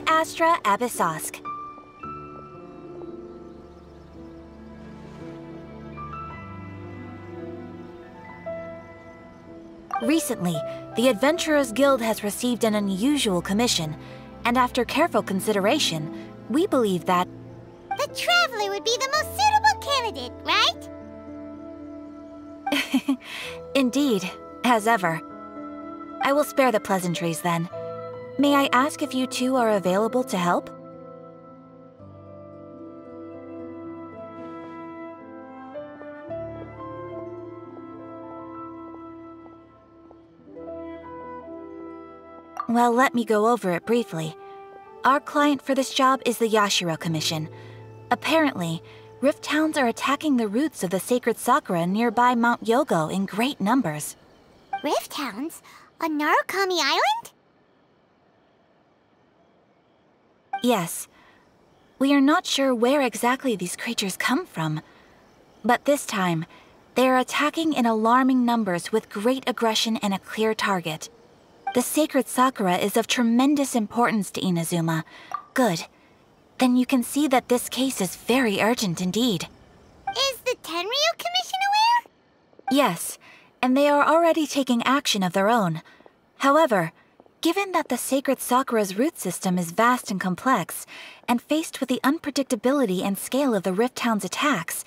Ad Astra Abyssosk. Recently, the Adventurers Guild has received an unusual commission, and after careful consideration, we believe that the Traveler would be the most suitable candidate, right? Indeed, as ever. I will spare the pleasantries then. May I ask if you two are available to help? Well, let me go over it briefly. Our client for this job is the Yashiro Commission. Apparently, Rift Hounds are attacking the roots of the sacred sakura nearby Mount Yogo in great numbers. Rift Hounds? On Narukami Island? Yes. We are not sure where exactly these creatures come from. But this time, they are attacking in alarming numbers with great aggression and a clear target. The sacred sakura is of tremendous importance to Inazuma. Good. Then you can see that this case is very urgent indeed. Is the Tenryu Commission aware? Yes, and they are already taking action of their own. However, given that the sacred sakura's root system is vast and complex, and faced with the unpredictability and scale of the Rift Hound's attacks,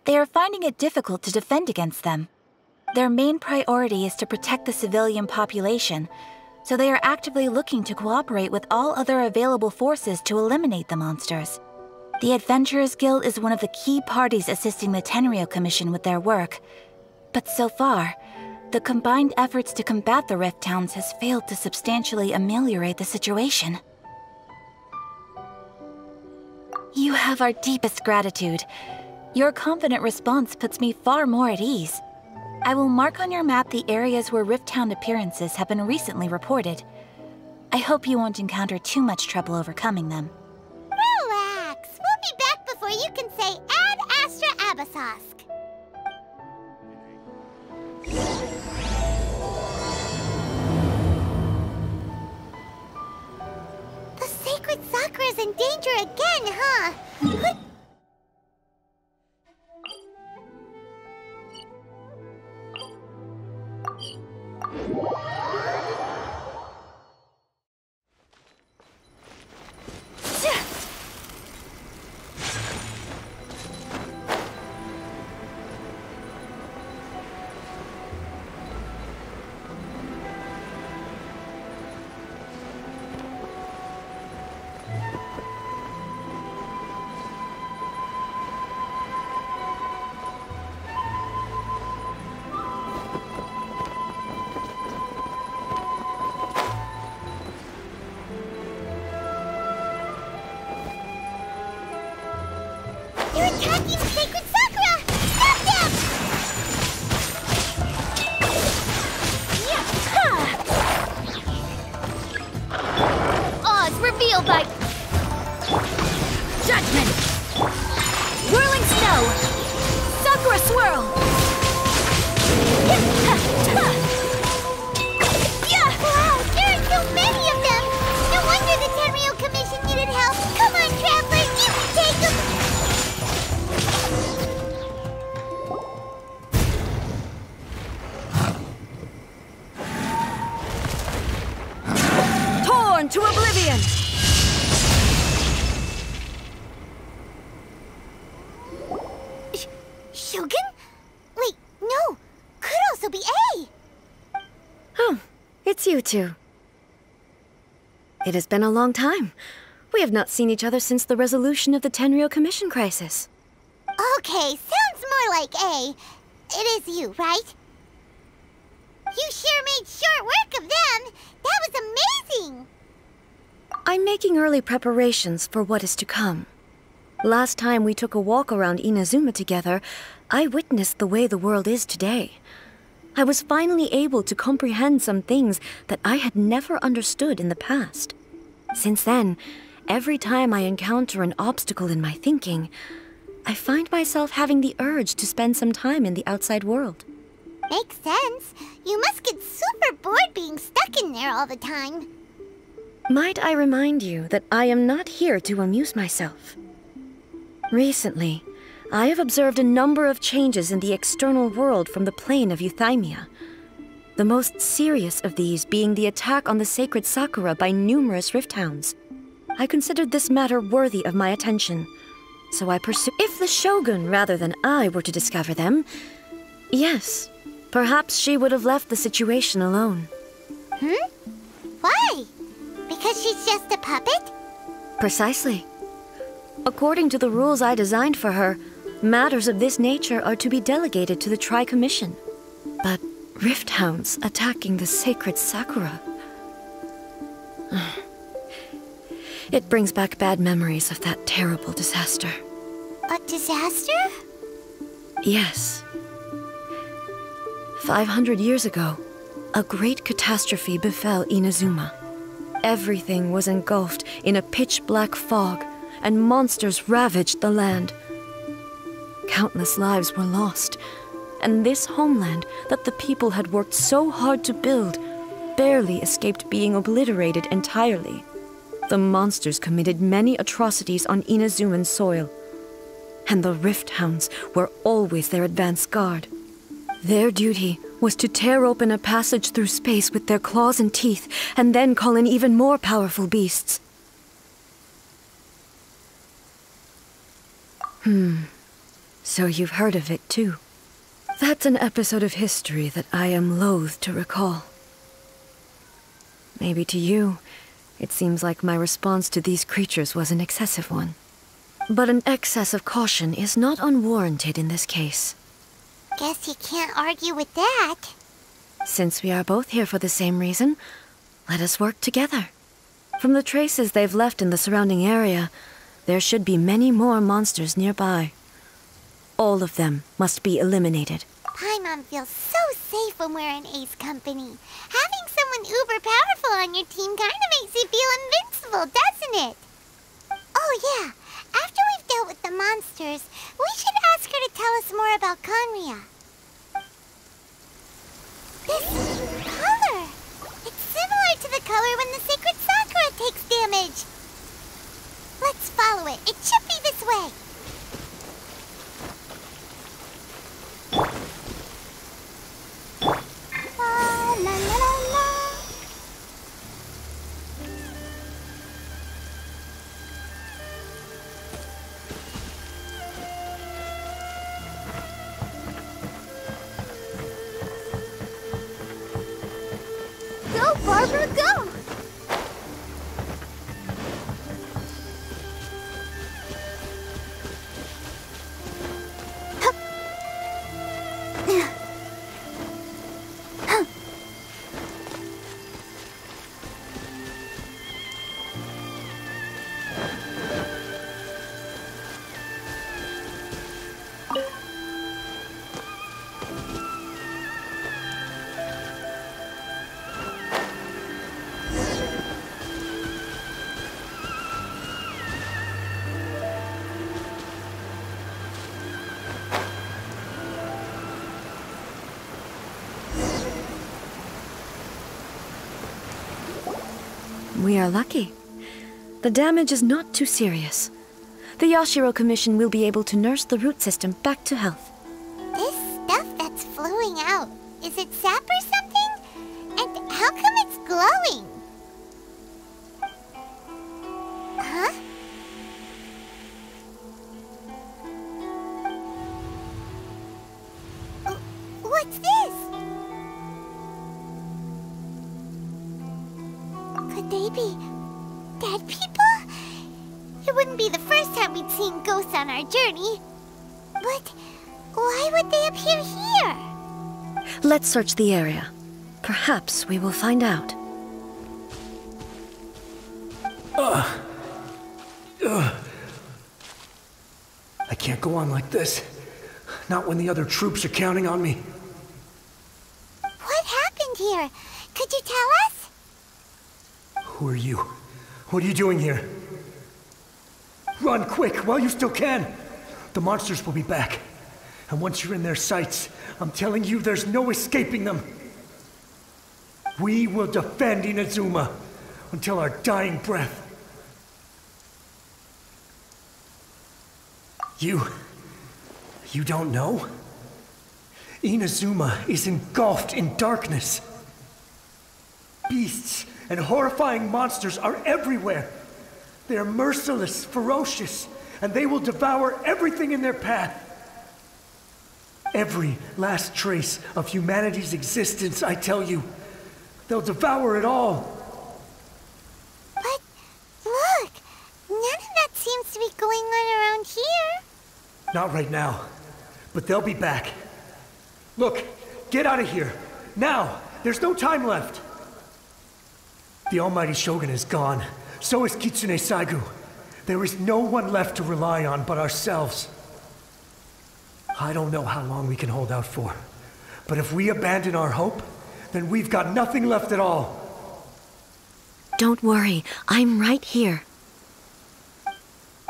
they are finding it difficult to defend against them. Their main priority is to protect the civilian population, so they are actively looking to cooperate with all other available forces to eliminate the monsters. The Adventurers Guild is one of the key parties assisting the Tenryu Commission with their work. But so far, the combined efforts to combat the Rift Hounds has failed to substantially ameliorate the situation. You have our deepest gratitude. Your confident response puts me far more at ease. I will mark on your map the areas where Rift Hound appearances have been recently reported. I hope you won't encounter too much trouble overcoming them. Relax! We'll be back before you can say Ad Astra Abyssosk. The sacred sakura's in danger again, huh? They're attacking the sacred sakura! Stop them! Oz revealed by judgment! Whirling snow! Sakura swirl! Wow, there are so many of them! No wonder the Tenryu Commission needed help! Come on, Traveler, you can take them! Torn to oblivion! Shogun? Wait, no! Could also be A! Oh, it's you two. It has been a long time. We have not seen each other since the resolution of the Tenryu Commission crisis. Okay, sounds more like A. It is you, right? You sure made short work of them! That was amazing! I'm making early preparations for what is to come. Last time we took a walk around Inazuma together, I witnessed the way the world is today. I was finally able to comprehend some things that I had never understood in the past. Since then, every time I encounter an obstacle in my thinking, I find myself having the urge to spend some time in the outside world. Makes sense. You must get super bored being stuck in there all the time. Might I remind you that I am not here to amuse myself? Recently, I have observed a number of changes in the external world from the plane of Euthymia. The most serious of these being the attack on the sacred Sakura by numerous rift hounds. I considered this matter worthy of my attention, so I pursued. If the Shogun rather than I were to discover them, yes, perhaps she would have left the situation alone. Why? Because she's just a puppet? Precisely. According to the rules I designed for her, matters of this nature are to be delegated to the Tri-Commission. But rift hounds attacking the sacred Sakura... It brings back bad memories of that terrible disaster. A disaster? Yes. 500 years ago, a great catastrophe befell Inazuma. Everything was engulfed in a pitch-black fog, and monsters ravaged the land. Countless lives were lost, and this homeland that the people had worked so hard to build barely escaped being obliterated entirely. The monsters committed many atrocities on Inazuman soil, and the Rift Hounds were always their advance guard. Their duty was to tear open a passage through space with their claws and teeth, and then call in even more powerful beasts. So you've heard of it too. That's an episode of history that I am loath to recall. Maybe to you, it seems like my response to these creatures was an excessive one. But an excess of caution is not unwarranted in this case. Guess you can't argue with that. Since we are both here for the same reason, let us work together. From the traces they've left in the surrounding area, there should be many more monsters nearby. All of them must be eliminated. Paimon feels so safe when we're in Ace company. Having someone uber powerful on your team kind of makes you feel invincible, doesn't it? Oh yeah, after we've dealt with the monsters, we should ask her to tell us more about Conria. This color! It's similar to the color when the sacred Sakura takes damage. Let's follow it. It should be this way. La la la la. Go, Barbara, go! We are lucky. The damage is not too serious. The Yashiro Commission will be able to nurse the root system back to health. This stuff that's flowing out, is it sap or something? And how come it's glowing? Huh? What's this? Could they be dead people? It wouldn't be the first time we'd seen ghosts on our journey. But why would they appear here? Let's search the area. Perhaps we will find out. I can't go on like this. Not when the other troops are counting on me. What happened here? Could you tell us? Who are you? What are you doing here? Run quick while you still can. The monsters will be back. And once you're in their sights, I'm telling you there's no escaping them. We will defend Inazuma. until our dying breath. You don't know? Inazuma is engulfed in darkness. Beasts and horrifying monsters are everywhere. They are merciless, ferocious, and they will devour everything in their path. Every last trace of humanity's existence, I tell you. They'll devour it all. But look, none of that seems to be going on around here. Not right now, but they'll be back. Look, get out of here. Now! There's no time left! The almighty Shogun is gone. So is Kitsune Saigu. There is no one left to rely on but ourselves. I don't know how long we can hold out for. But if we abandon our hope, then we've got nothing left at all. Don't worry, I'm right here.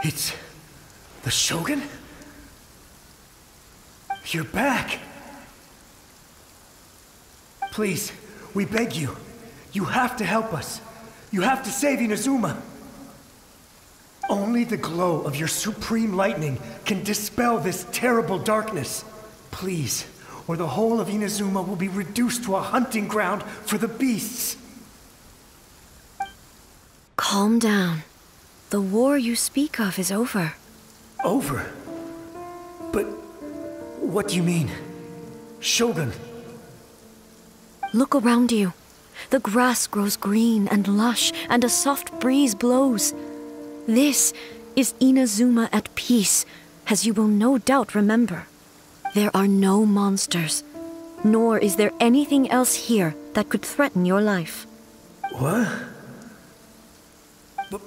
It's... the Shogun? You're back! Please, we beg you. You have to help us. You have to save Inazuma. Only the glow of your supreme lightning can dispel this terrible darkness. Please, or the whole of Inazuma will be reduced to a hunting ground for the beasts. Calm down. The war you speak of is over. Over? But what do you mean? Shogun? Look around you. The grass grows green and lush, and a soft breeze blows. This is Inazuma at peace, as you will no doubt remember. There are no monsters, nor is there anything else here that could threaten your life. What?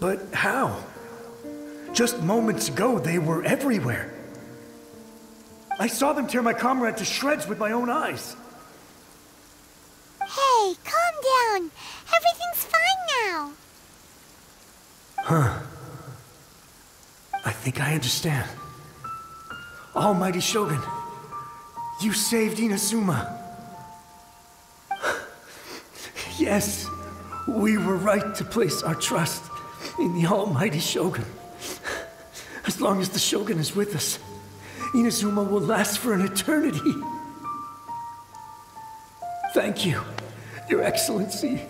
But how? Just moments ago, they were everywhere. I saw them tear my comrade to shreds with my own eyes. Hey, calm down. Everything's fine now. Huh. I think I understand. Almighty Shogun, you saved Inazuma. Yes, we were right to place our trust in the Almighty Shogun. As long as the Shogun is with us, Inazuma will last for an eternity. Thank you, Your Excellency.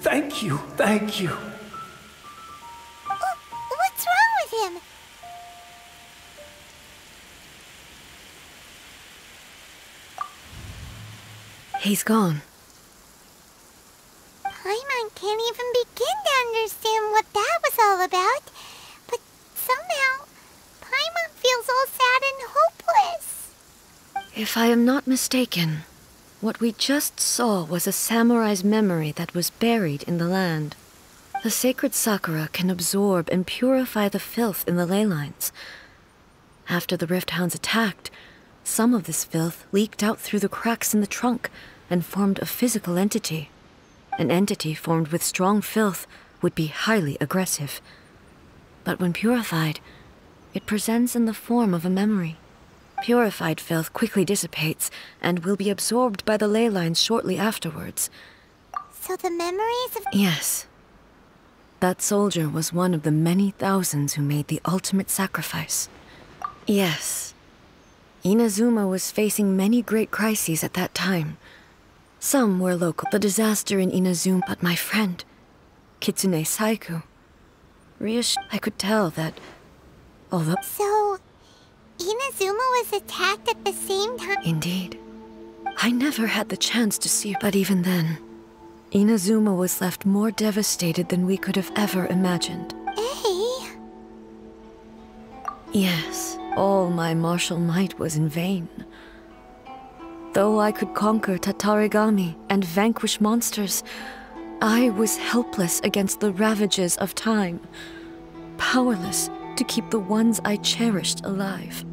Thank you, thank you. What's wrong with him? He's gone. Paimon can't even begin to understand what that was all about. But somehow, Paimon feels all sad and hopeless. If I am not mistaken, what we just saw was a samurai's memory that was buried in the land. The sacred sakura can absorb and purify the filth in the ley lines. After the Rift Hounds attacked, some of this filth leaked out through the cracks in the trunk and formed a physical entity. An entity formed with strong filth would be highly aggressive. But when purified, it presents in the form of a memory. Purified filth quickly dissipates and will be absorbed by the ley lines shortly afterwards. So the memories of... Yes. That soldier was one of the many thousands who made the ultimate sacrifice. Yes. Inazuma was facing many great crises at that time. Some were local. The disaster in Inazuma, but my friend, Kitsune Saigu, I could tell that, although... So, Inazuma was attacked at the same time? Indeed. I never had the chance to see her, but even then, Inazuma was left more devastated than we could have ever imagined. Hey? Yes, all my martial might was in vain. Though I could conquer tatarigami and vanquish monsters, I was helpless against the ravages of time, powerless to keep the ones I cherished alive.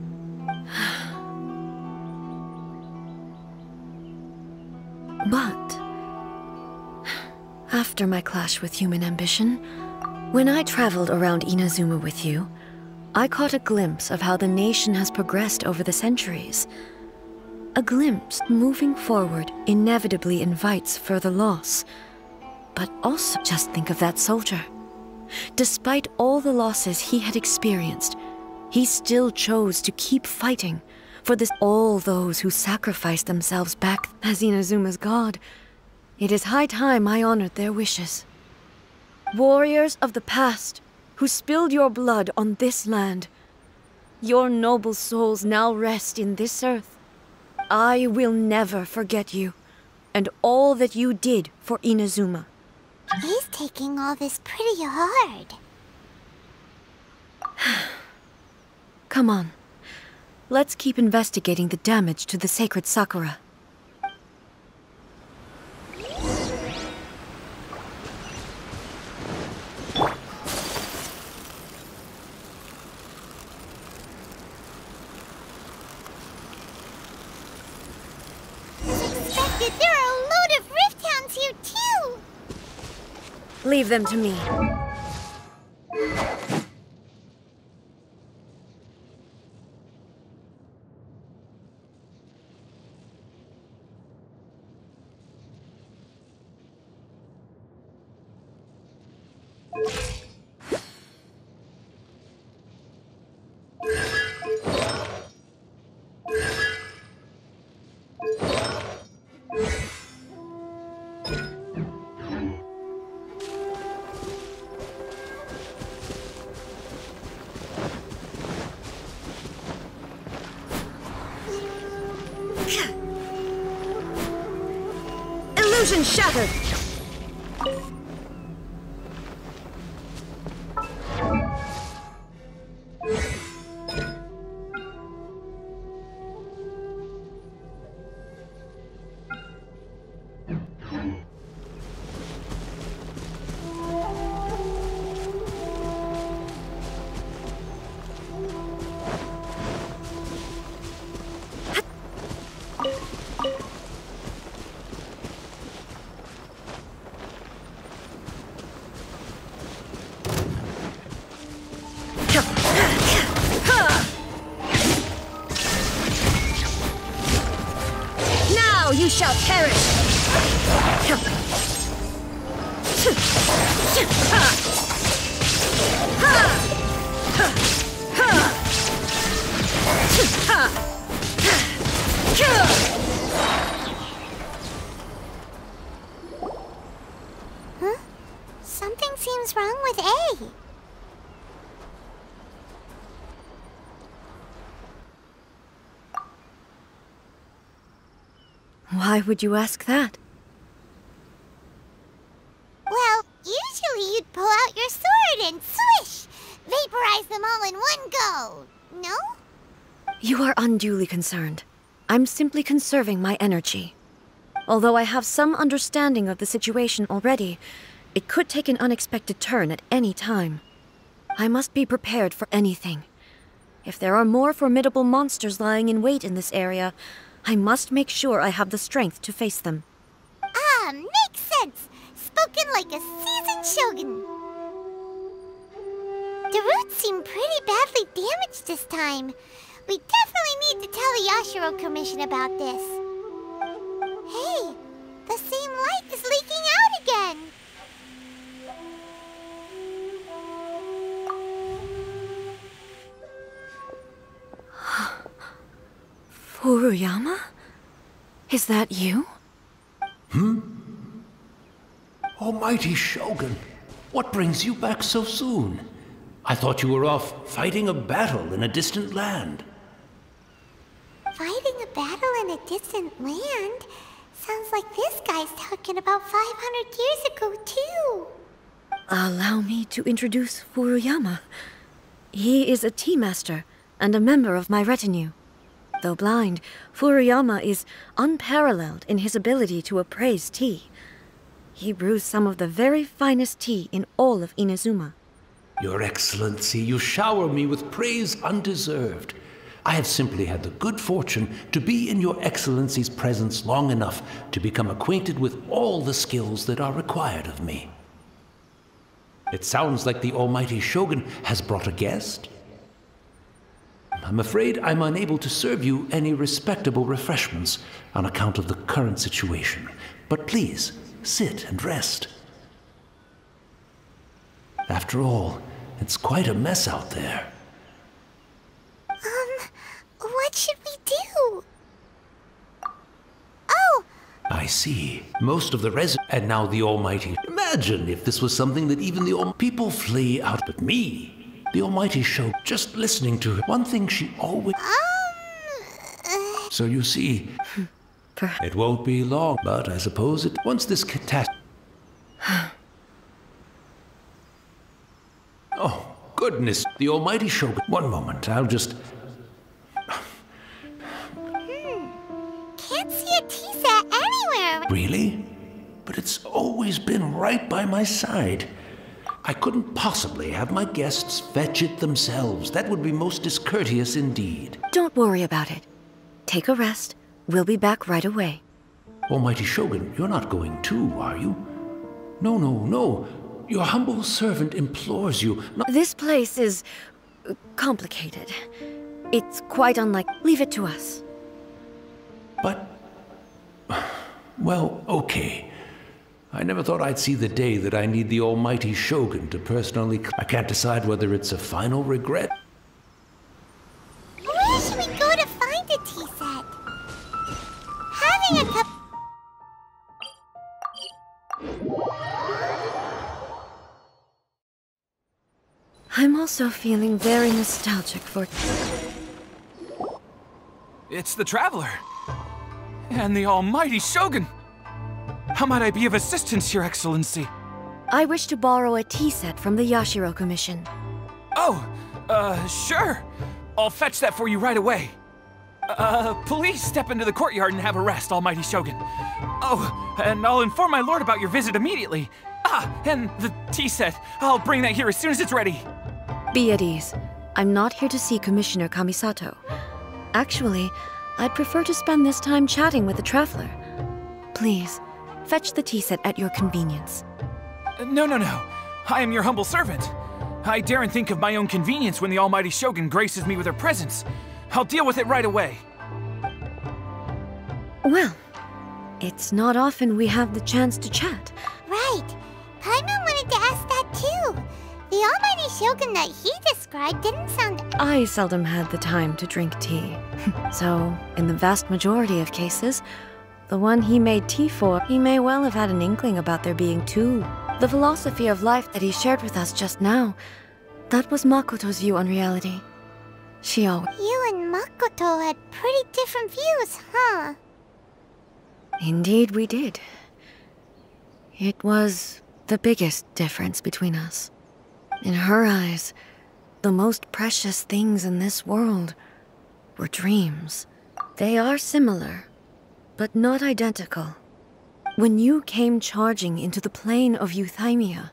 But after my clash with human ambition, when I traveled around Inazuma with you, I caught a glimpse of how the nation has progressed over the centuries. A glimpse moving forward inevitably invites further loss. But also just think of that soldier. Despite all the losses he had experienced, he still chose to keep fighting for all those who sacrificed themselves back as Inazuma's god. It is high time I honored their wishes. Warriors of the past, who spilled your blood on this land, your noble souls now rest in this earth. I will never forget you, and all that you did for Inazuma. He's taking all this pretty hard. Come on. Let's keep investigating the damage to the sacred Sakura. There are a load of Rift Hounds here too! Leave them to me. Illusion shattered! You shall perish! Huh? Something seems wrong with A. Why would you ask that? Well, usually you'd pull out your sword and swish! Vaporize them all in one go, no? You are unduly concerned. I'm simply conserving my energy. Although I have some understanding of the situation already, it could take an unexpected turn at any time. I must be prepared for anything. If there are more formidable monsters lying in wait in this area, I must make sure I have the strength to face them. Ah, makes sense! Spoken like a seasoned shogun. The roots seem pretty badly damaged this time. We definitely need to tell the Yashiro Commission about this. Hey, the same light is leaking out again! Furuyama? Is that you? Almighty Shogun, what brings you back so soon? I thought you were off fighting a battle in a distant land. Fighting a battle in a distant land? Sounds like this guy's talking about 500 years ago, too. Allow me to introduce Furuyama. He is a tea master and a member of my retinue. Though blind, Furuyama is unparalleled in his ability to appraise tea. He brews some of the very finest tea in all of Inazuma. Your Excellency, you shower me with praise undeserved. I have simply had the good fortune to be in your Excellency's presence long enough to become acquainted with all the skills that are required of me. It sounds like the Almighty Shogun has brought a guest. I'm afraid I'm unable to serve you any respectable refreshments on account of the current situation. But please, sit and rest. After all, it's quite a mess out there. What should we do? Oh! I see. Most of the and now the Almighty. Imagine if this was something that even the people flee out, but me, the Almighty Shogun, just listening to her. One thing she always... So you see, it won't be long, but I suppose it... Once this catastrophe... Oh, goodness, the Almighty Shogun. One moment, I'll just... Can't see a tea set anywhere. Really? But it's always been right by my side. I couldn't possibly have my guests fetch it themselves. That would be most discourteous indeed. Don't worry about it. Take a rest. We'll be back right away. Almighty Shogun, you're not going too, are you? No, no, no. Your humble servant implores you not... This place is... complicated. It's quite unlike... Leave it to us. But... Well, okay. I never thought I'd see the day that I need the Almighty Shogun to personally... I can't decide whether it's a final regret. Where should we go to find a tea set? Having a cup... I'm also feeling very nostalgic for... It's the Traveler. And the Almighty Shogun. How might I be of assistance, Your Excellency? I wish to borrow a tea set from the Yashiro Commission. Oh, sure. I'll fetch that for you right away. Please step into the courtyard and have a rest, Almighty Shogun. Oh, and I'll inform my lord about your visit immediately. Ah, and the tea set. I'll bring that here as soon as it's ready. Be at ease. I'm not here to see Commissioner Kamisato. Actually, I'd prefer to spend this time chatting with the Traveler. Please, fetch the tea set at your convenience. No. I am your humble servant. I daren't think of my own convenience when the Almighty Shogun graces me with her presence. I'll deal with it right away. Well, it's not often we have the chance to chat. Right. Paimon wanted to ask that too. The Almighty Shogun that he described didn't sound... I seldom had the time to drink tea. So, in the vast majority of cases, the one he made tea for, he may well have had an inkling about there being two. The philosophy of life that he shared with us just now, that was Makoto's view on reality. She always... You and Makoto had pretty different views, huh? Indeed we did. It was the biggest difference between us. In her eyes, the most precious things in this world were dreams. They are similar, but not identical. When you came charging into the plane of Euthymia,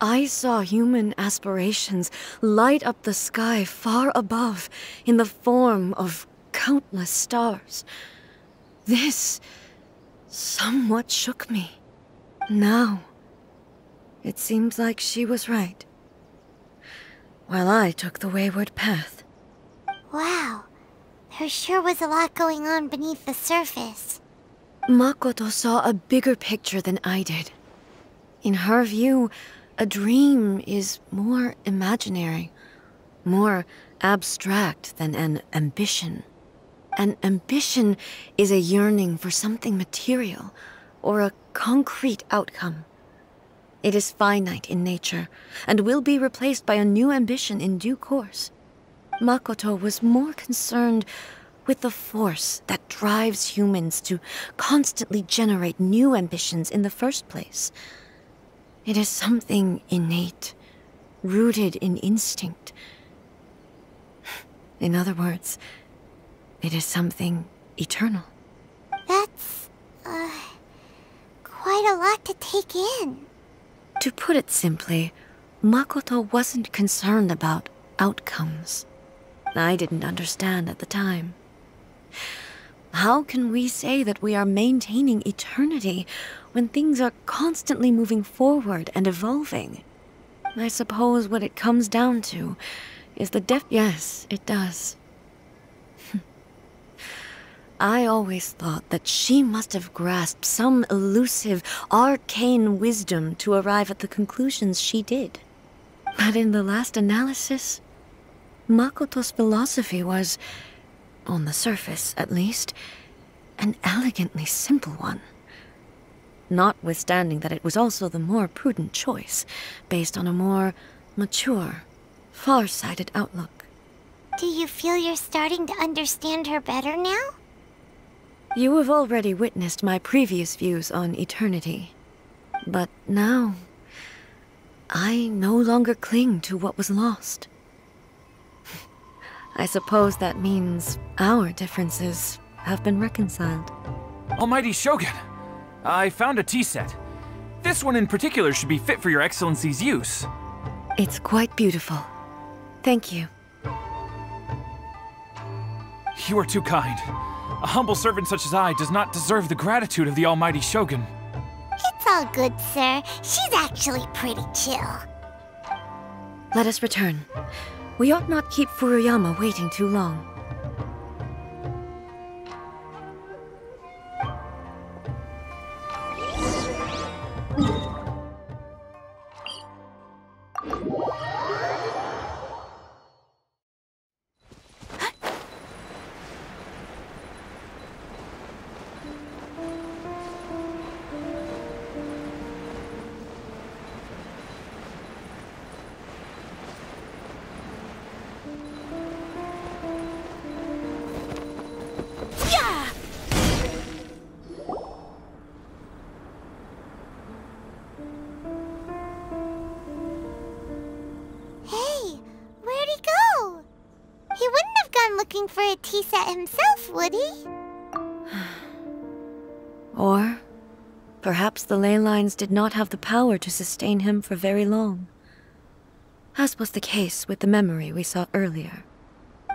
I saw human aspirations light up the sky far above in the form of countless stars. This somewhat shook me. Now, it seems like she was right, while I took the wayward path. Wow. There sure was a lot going on beneath the surface. Makoto saw a bigger picture than I did. In her view, a dream is more imaginary, more abstract than an ambition. An ambition is a yearning for something material, or a concrete outcome. It is finite in nature, and will be replaced by a new ambition in due course. Makoto was more concerned with the force that drives humans to constantly generate new ambitions in the first place. It is something innate, rooted in instinct. In other words, it is something eternal. That's, quite a lot to take in. To put it simply, Makoto wasn't concerned about outcomes. I didn't understand at the time. How can we say that we are maintaining eternity when things are constantly moving forward and evolving? I suppose what it comes down to is the Yes, it does. I always thought that she must have grasped some elusive, arcane wisdom to arrive at the conclusions she did. But in the last analysis, Makoto's philosophy was, on the surface at least, an elegantly simple one. Notwithstanding that it was also the more prudent choice, based on a more mature, far-sighted outlook. Do you feel you're starting to understand her better now? You have already witnessed my previous views on eternity. But now, I no longer cling to what was lost. I suppose that means our differences have been reconciled. Almighty Shogun, I found a tea set. This one in particular should be fit for your Excellency's use. It's quite beautiful. Thank you. You are too kind. A humble servant such as I does not deserve the gratitude of the Almighty Shogun. It's all good, sir. She's actually pretty chill. Let us return. We ought not keep Furuyama waiting too long. Looking for a tea set himself, would he? Or perhaps the ley lines did not have the power to sustain him for very long, as was the case with the memory we saw earlier.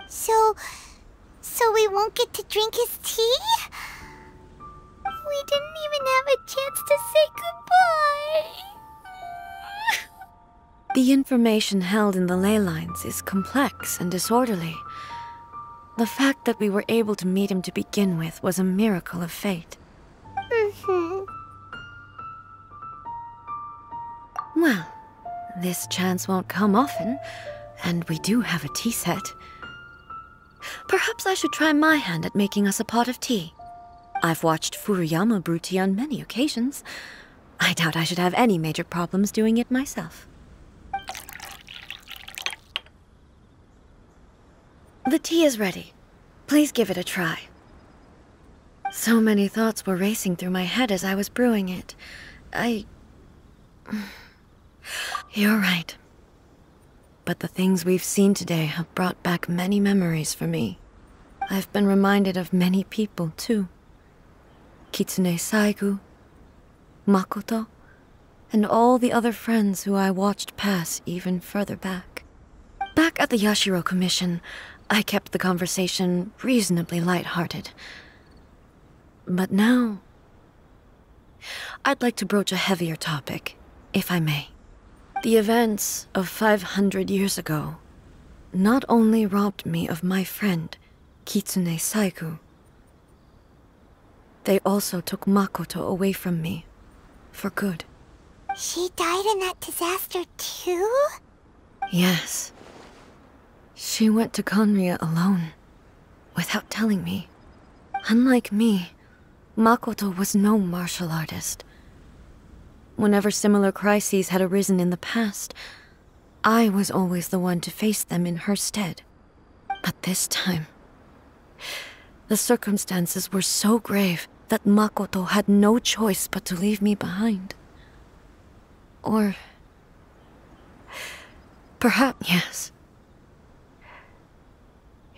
So we won't get to drink his tea? We didn't even have a chance to say goodbye. The information held in the ley lines is complex and disorderly. The fact that we were able to meet him to begin with was a miracle of fate. Well, this chance won't come often, and we do have a tea set. Perhaps I should try my hand at making us a pot of tea. I've watched Furuyama brew tea on many occasions. I doubt I should have any major problems doing it myself. The tea is ready. Please give it a try. So many thoughts were racing through my head as I was brewing it. You're right. But the things we've seen today have brought back many memories for me. I've been reminded of many people, too. Kitsune Saigu, Makoto, and all the other friends who I watched pass even further back. Back at the Yashiro Commission, I kept the conversation reasonably light-hearted. But now, I'd like to broach a heavier topic, if I may. The events of 500 years ago not only robbed me of my friend, Kitsune Saigu, they also took Makoto away from me, for good. She died in that disaster too? Yes. She went to Conria alone, without telling me. Unlike me, Makoto was no martial artist. Whenever similar crises had arisen in the past, I was always the one to face them in her stead. But this time, the circumstances were so grave that Makoto had no choice but to leave me behind. Or perhaps, yes.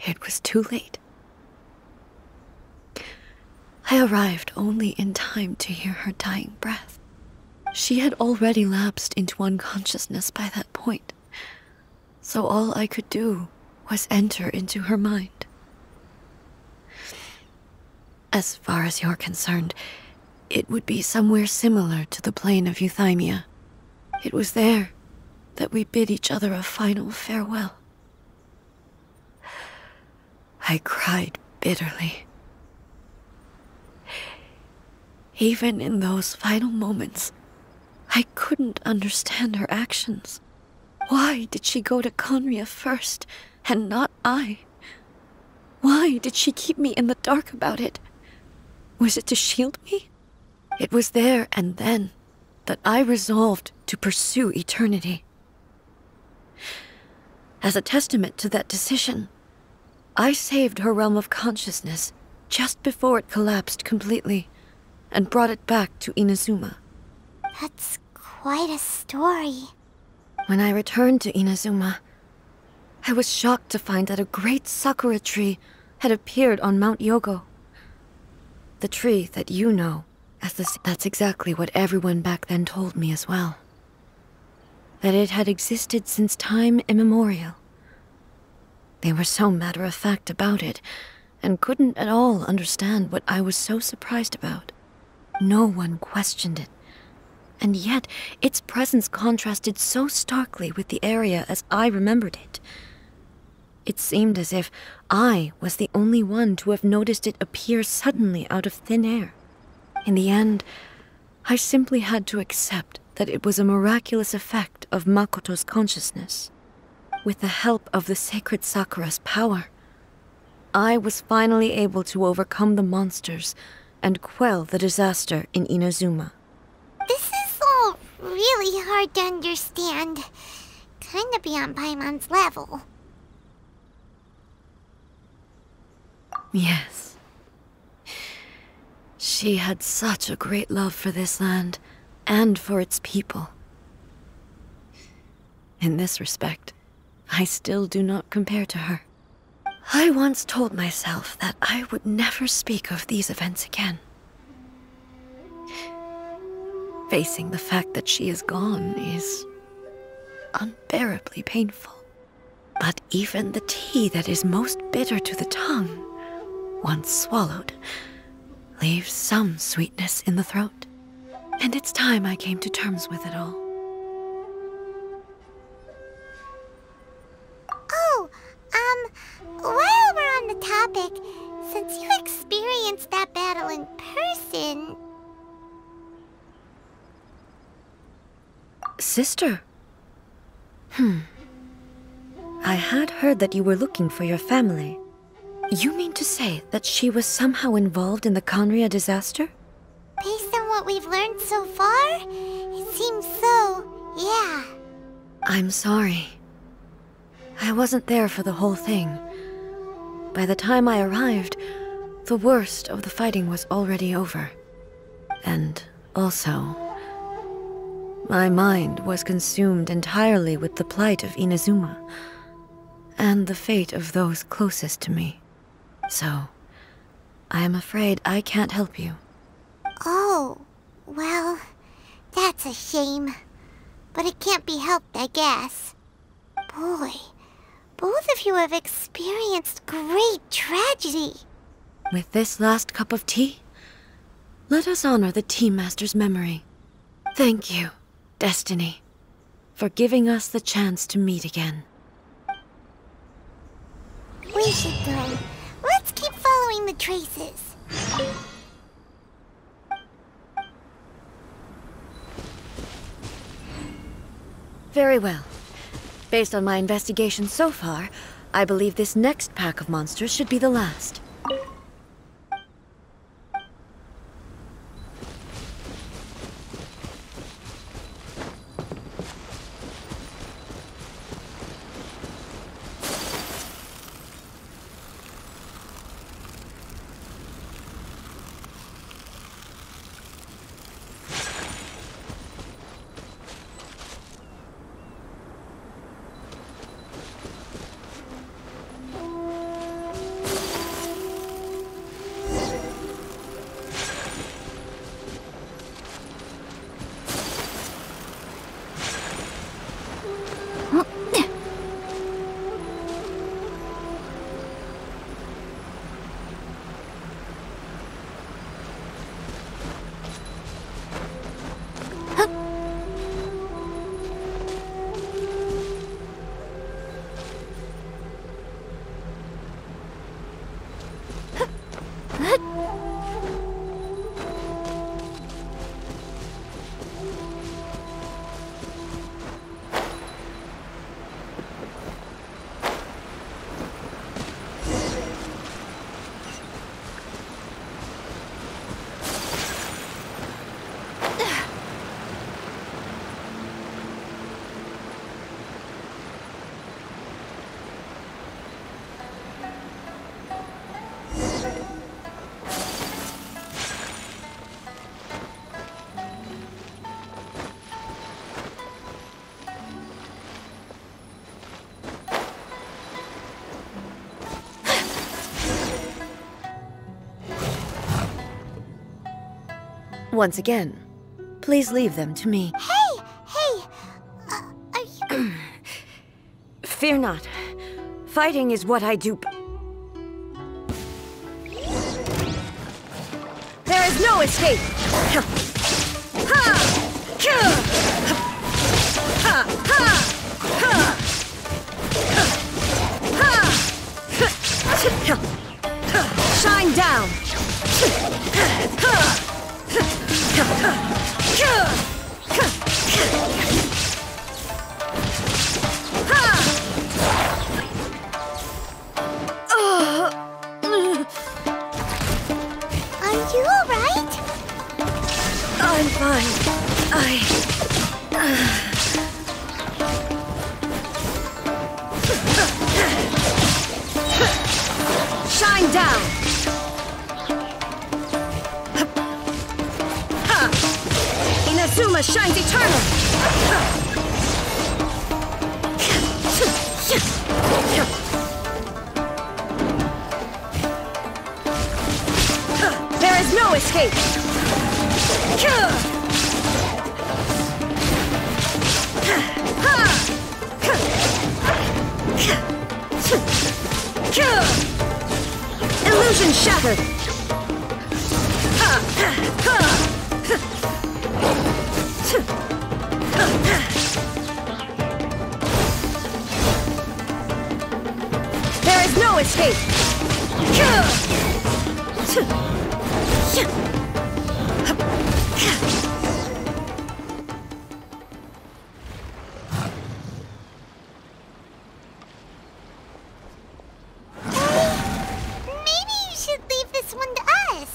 It was too late. I arrived only in time to hear her dying breath. She had already lapsed into unconsciousness by that point, so all I could do was enter into her mind. As far as you're concerned, it would be somewhere similar to the plane of Euthymia. It was there that we bid each other a final farewell. I cried bitterly. Even in those final moments, I couldn't understand her actions. Why did she go to Conria first, and not I? Why did she keep me in the dark about it? Was it to shield me? It was there and then that I resolved to pursue eternity. As a testament to that decision, I saved her realm of consciousness just before it collapsed completely, and brought it back to Inazuma. That's quite a story. When I returned to Inazuma, I was shocked to find that a great sakura tree had appeared on Mount Yogo. The tree that you know as that's exactly what everyone back then told me as well. That it had existed since time immemorial. They were so matter-of-fact about it, and couldn't at all understand what I was so surprised about. No one questioned it. And yet, its presence contrasted so starkly with the area as I remembered it. It seemed as if I was the only one to have noticed it appear suddenly out of thin air. In the end, I simply had to accept that it was a miraculous effect of Makoto's consciousness. With the help of the sacred Sakura's power, I was finally able to overcome the monsters and quell the disaster in Inazuma. This is all really hard to understand. Kinda beyond Paimon's level. Yes. She had such a great love for this land, and for its people. In this respect, I still do not compare to her. I once told myself that I would never speak of these events again. Facing the fact that she is gone is unbearably painful. But even the tea that is most bitter to the tongue, once swallowed, leaves some sweetness in the throat. And it's time I came to terms with it all. Oh, while we're on the topic, since you experienced that battle in person... Sister? I had heard that you were looking for your family. You mean to say that she was somehow involved in the Conria disaster? Based on what we've learned so far, it seems so, yeah. I'm sorry. I wasn't there for the whole thing. By the time I arrived, the worst of the fighting was already over. And also, my mind was consumed entirely with the plight of Inazuma, and the fate of those closest to me. So, I am afraid I can't help you. Oh, well, that's a shame. But it can't be helped, I guess. Boy, both of you have experienced great tragedy. With this last cup of tea, let us honor the Tea Master's memory. Thank you, Destiny, for giving us the chance to meet again. We should go. Let's keep following the traces. Very well. Based on my investigation so far, I believe this next pack of monsters should be the last. Once again, please leave them to me. Hey! Are you... Fear not. Fighting is what I do. There is no escape! Shine down! Are you alright? I'm fine. Shine down! Inazuma shines eternal! There is no escape! Illusion shattered! There is no escape! Maybe you should leave this one to us.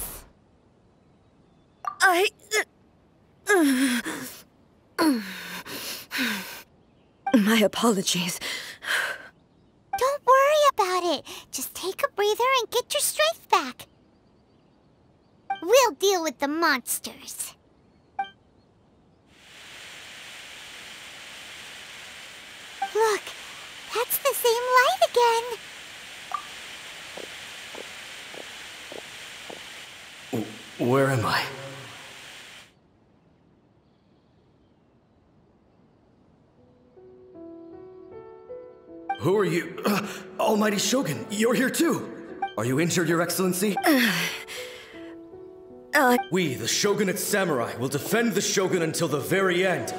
My apologies. Don't worry about it. Just take a breather and get your strength back. We'll deal with the monsters. Look, that's the same light again. Where am I? Who are you? Almighty Shogun, you're here too! Are you injured, Your Excellency? We, the Shogunate Samurai, will defend the Shogun until the very end.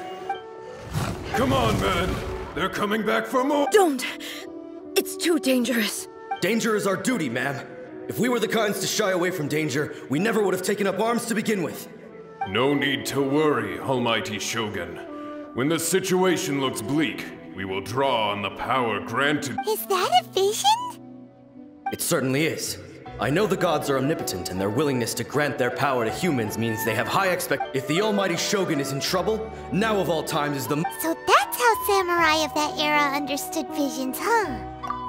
Come on, man! They're coming back for more! Don't! It's too dangerous. Danger is our duty, ma'am. If we were the kinds to shy away from danger, we never would have taken up arms to begin with. No need to worry, Almighty Shogun. When the situation looks bleak, we will draw on the power granted. Is that a vision? It certainly is. I know the gods are omnipotent, and their willingness to grant their power to humans means they have high If the Almighty Shogun is in trouble, now of all times is the So that's how samurai of that era understood visions, huh?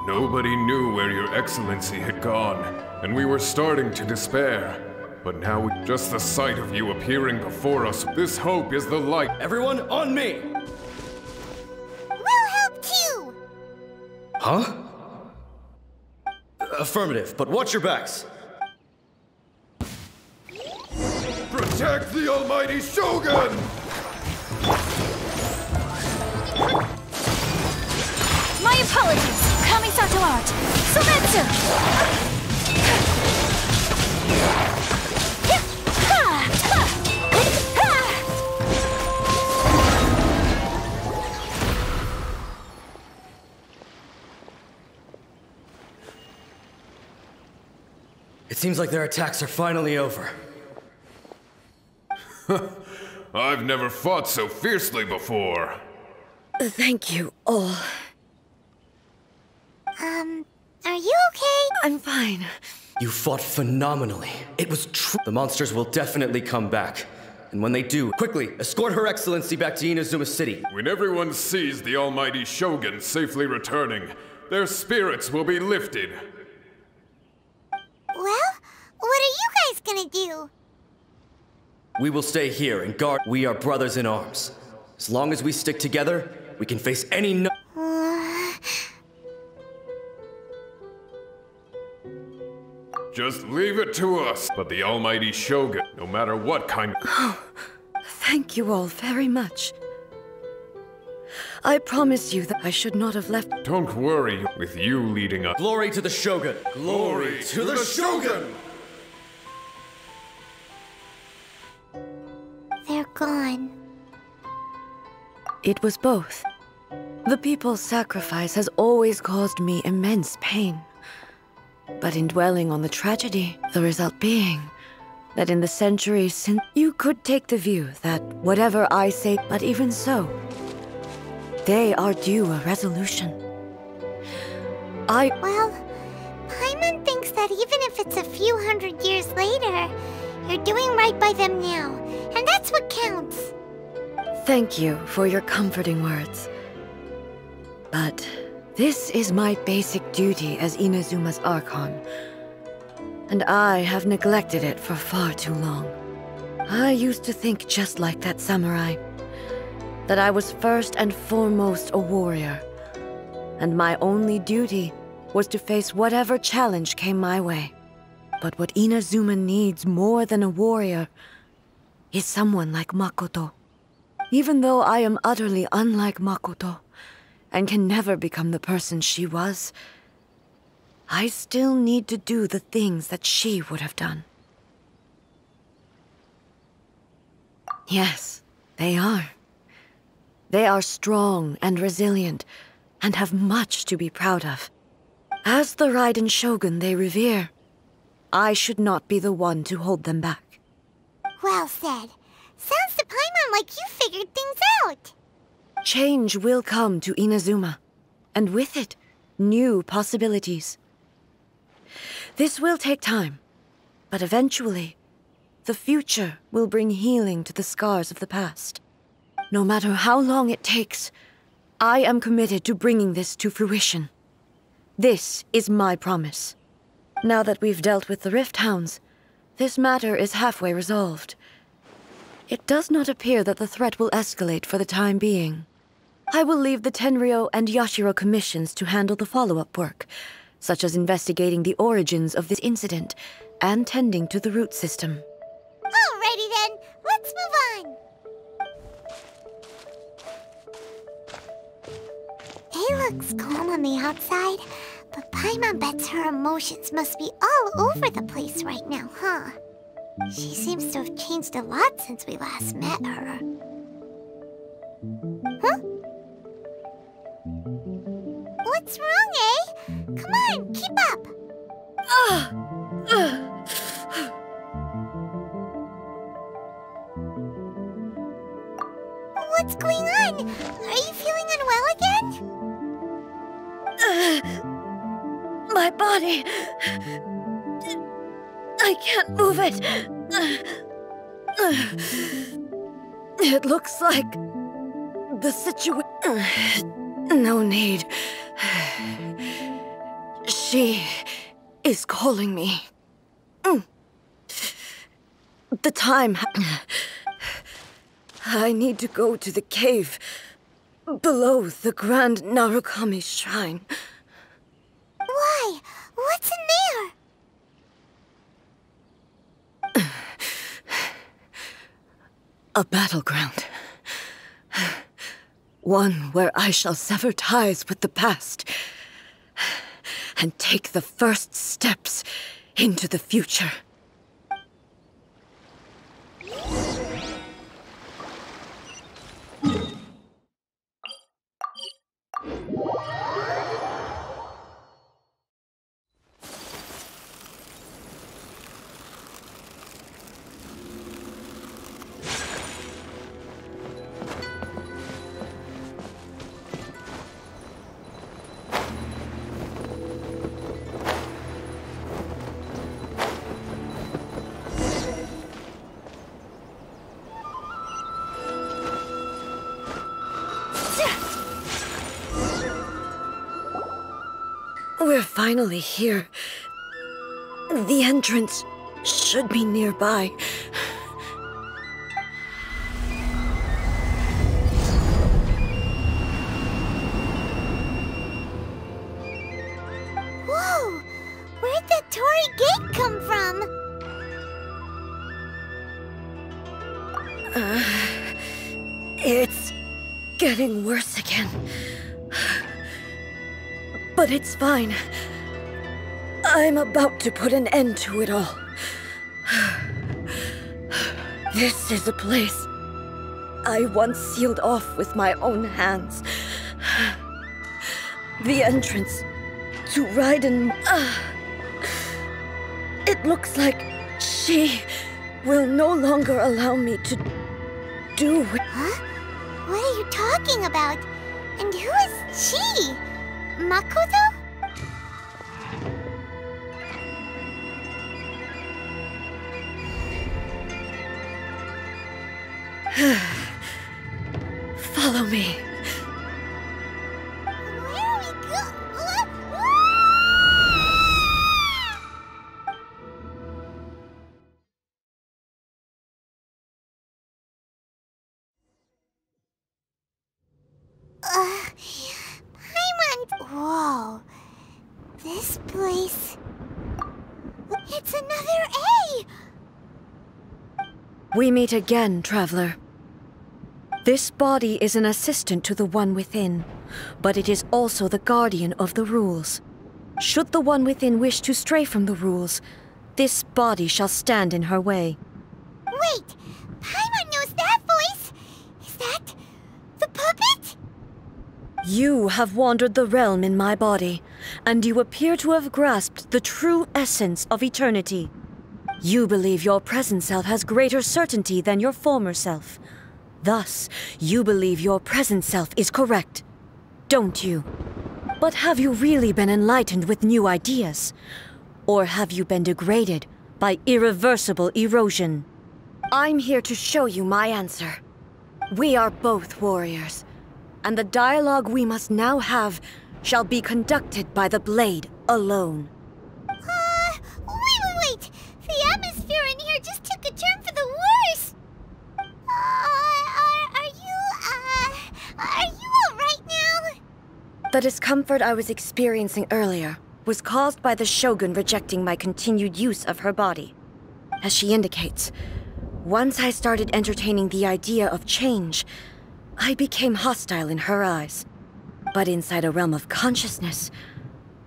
Nobody knew where Your Excellency had gone, and we were starting to despair. But now, just the sight of you appearing before us, this hope is the light. Everyone, on me! We'll help too! Huh? Affirmative, but watch your backs. Protect the Almighty Shogun! My apologies! Kamisato art! Sometsu! It seems like their attacks are finally over. I've never fought so fiercely before. Thank you all. Are you okay? I'm fine. You fought phenomenally. It was true. The monsters will definitely come back. And when they do, quickly, escort Her Excellency back to Inazuma City. When everyone sees the Almighty Shogun safely returning, their spirits will be lifted. Well, what are you guys gonna do? We will stay here and guard. We are brothers in arms. As long as we stick together, we can face any Just leave it to us. But the almighty Shogun, no matter what kind of... Oh, thank you all very much. I promise you that I should not have left. Don't worry, with you leading us. Glory to the Shogun! Glory to the Shogun! They're gone. It was both. The people's sacrifice has always caused me immense pain. But in dwelling on the tragedy, the result being that in the centuries since, you could take the view that whatever I say, but even so, they are due a resolution. Well, Paimon thinks that even if it's a few hundred years later, you're doing right by them now, and that's what counts. Thank you for your comforting words. But this is my basic duty as Inazuma's Archon, and I have neglected it for far too long. I used to think just like that samurai, that I was first and foremost a warrior, and my only duty was to face whatever challenge came my way. But what Inazuma needs more than a warrior is someone like Makoto. Even though I am utterly unlike Makoto, and can never become the person she was, I still need to do the things that she would have done. Yes, they are. They are strong and resilient, and have much to be proud of. As the Raiden Shogun they revere, I should not be the one to hold them back. Well said. Sounds to Paimon like you figured things out. Change will come to Inazuma, and with it, new possibilities. This will take time, but eventually, the future will bring healing to the scars of the past. No matter how long it takes, I am committed to bringing this to fruition. This is my promise. Now that we've dealt with the Rift Hounds, this matter is halfway resolved. It does not appear that the threat will escalate for the time being. I will leave the Tenryo and Yashiro commissions to handle the follow-up work, such as investigating the origins of this incident and tending to the root system. Alrighty then, let's move on. It looks calm on the outside, but Paimon bets her emotions must be all over the place right now, huh? She seems to have changed a lot since we last met her. Huh? What's wrong, eh? Come on, keep up! What's going on? Are you feeling unwell again? My body... I can't move it. It looks like the situation... No need. She is calling me. The time... I need to go to the cave below the Grand Narukami Shrine. Why? What's in there? A battleground. One where I shall sever ties with the past and take the first steps into the future. We're finally here. The entrance should be nearby. Whoa! Where'd that Torii gate come from? It's getting worse again. But it's fine. I'm about to put an end to it all. This is a place I once sealed off with my own hands. The entrance to Raiden. It looks like she will no longer allow me to do it. Huh? What are you talking about? And who is she? Makoto? Follow me. Where are we Paimon! Whoa. This place... It's another A! We meet again, traveler. This body is an assistant to the One Within, but it is also the guardian of the rules. Should the One Within wish to stray from the rules, this body shall stand in her way. Wait! Paimon knows that voice! Is that... the puppet? You have wandered the realm in my body, and you appear to have grasped the true essence of eternity. You believe your present self has greater certainty than your former self. Thus, you believe your present self is correct, don't you? But have you really been enlightened with new ideas? Or have you been degraded by irreversible erosion? I'm here to show you my answer. We are both warriors, and the dialogue we must now have shall be conducted by the blade alone. Wait! The atmosphere in here just took a turn for the worse! Are you alright now? The discomfort I was experiencing earlier was caused by the Shogun rejecting my continued use of her body. As she indicates, once I started entertaining the idea of change, I became hostile in her eyes. But inside a realm of consciousness,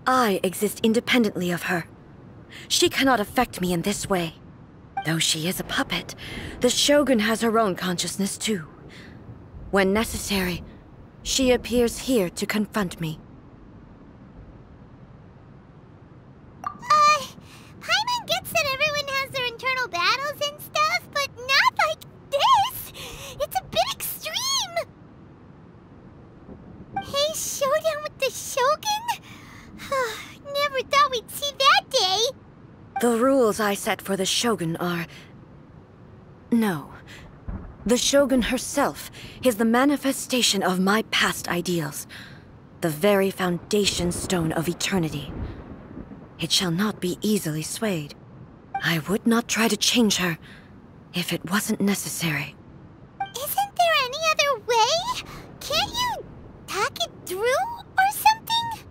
I exist independently of her. She cannot affect me in this way. Though she is a puppet, the Shogun has her own consciousness too. When necessary, she appears here to confront me. Paimon gets that everyone has their internal battles and stuff, but not like this! It's a bit extreme! Hey, showdown with the Shogun? Never thought we'd see that day! The rules I set for the Shogun are... No. The Shogun herself is the manifestation of my past ideals. The very foundation stone of eternity. It shall not be easily swayed. I would not try to change her if it wasn't necessary. Isn't there any other way? Can't you talk it through or something?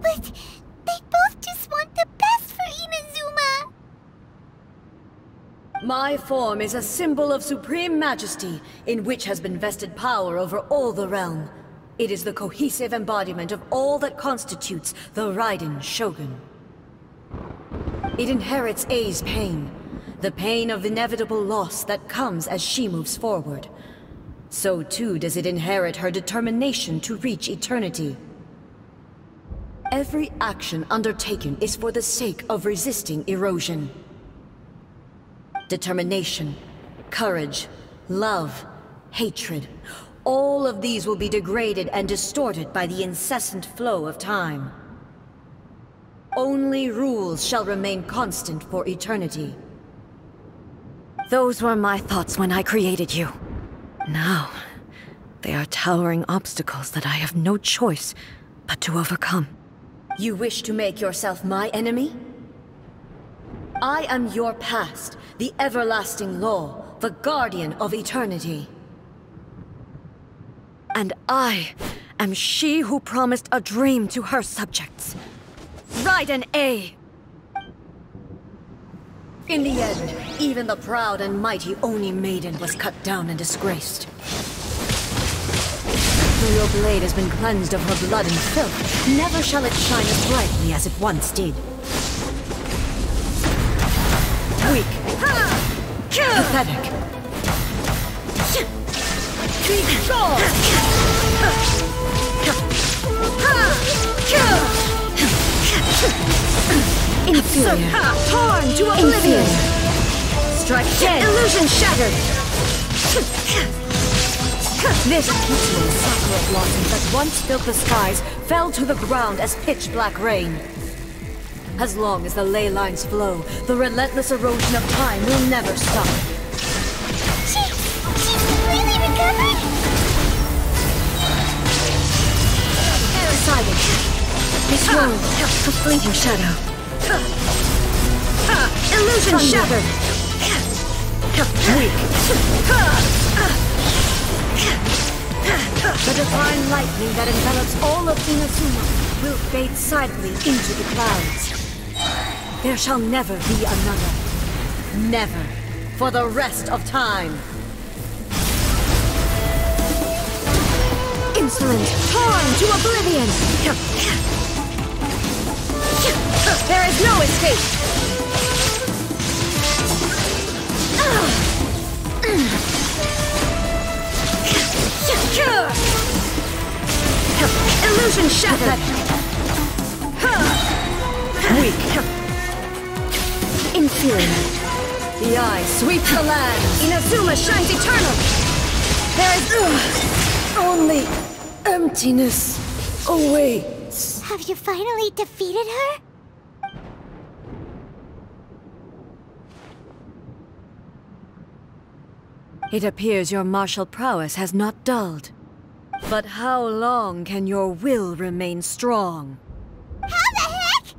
But they both just want the best for Inazuma. My form is a symbol of supreme majesty, in which has been vested power over all the realm. It is the cohesive embodiment of all that constitutes the Raiden Shogun. It inherits A's pain, the pain of inevitable loss that comes as she moves forward. So too does it inherit her determination to reach eternity. Every action undertaken is for the sake of resisting erosion. Determination, courage, love, hatred, all of these will be degraded and distorted by the incessant flow of time. Only rules shall remain constant for eternity. Those were my thoughts when I created you. Now, they are towering obstacles that I have no choice but to overcome. You wish to make yourself my enemy? I am your past, the everlasting law, the guardian of eternity. And I am she who promised a dream to her subjects. Raiden A. In the end, even the proud and mighty Oni maiden was cut down and disgraced. Though your blade has been cleansed of her blood and filth, never shall it shine as brightly as it once did. Weak. Pathetic. Inferior. Torn to oblivion. Strike dead. Illusion shattered. This peaceful sakura blossom that once filled the skies fell to the ground as pitch-black rain. As long as the ley lines flow, the relentless erosion of time will never stop. She's completely recovered? Decided. This world, a fleeting shadow. Illusion shattered. Weak. The divine lightning that envelops all of Inazuma will fade silently into the clouds. There shall never be another. Never. For the rest of time. Insolent, torn to oblivion! There is no escape! Illusion shattered! Weak. Inferior. The eye sweeps the land. Inazuma shines eternal. There is only emptiness awaits. Have you finally defeated her? It appears your martial prowess has not dulled. But how long can your will remain strong? How the heck?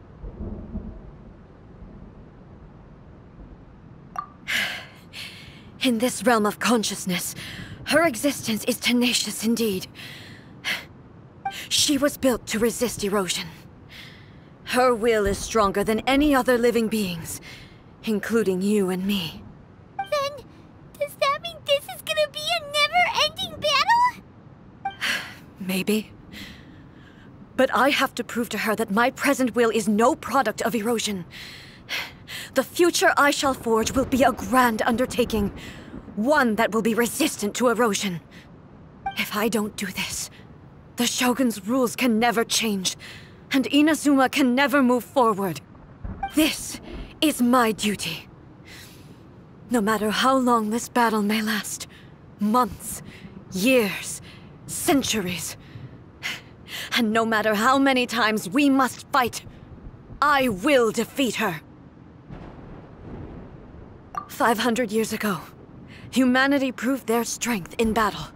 In this realm of consciousness, her existence is tenacious indeed. She was built to resist erosion. Her will is stronger than any other living beings, including you and me. Then, does that mean this is gonna be a never-ending battle? Maybe. But I have to prove to her that my present will is no product of erosion. The future I shall forge will be a grand undertaking, one that will be resistant to erosion. If I don't do this, the Shogun's rules can never change, and Inazuma can never move forward. This is my duty. No matter how long this battle may last, months, years, centuries, and no matter how many times we must fight, I will defeat her. 500 years ago, humanity proved their strength in battle.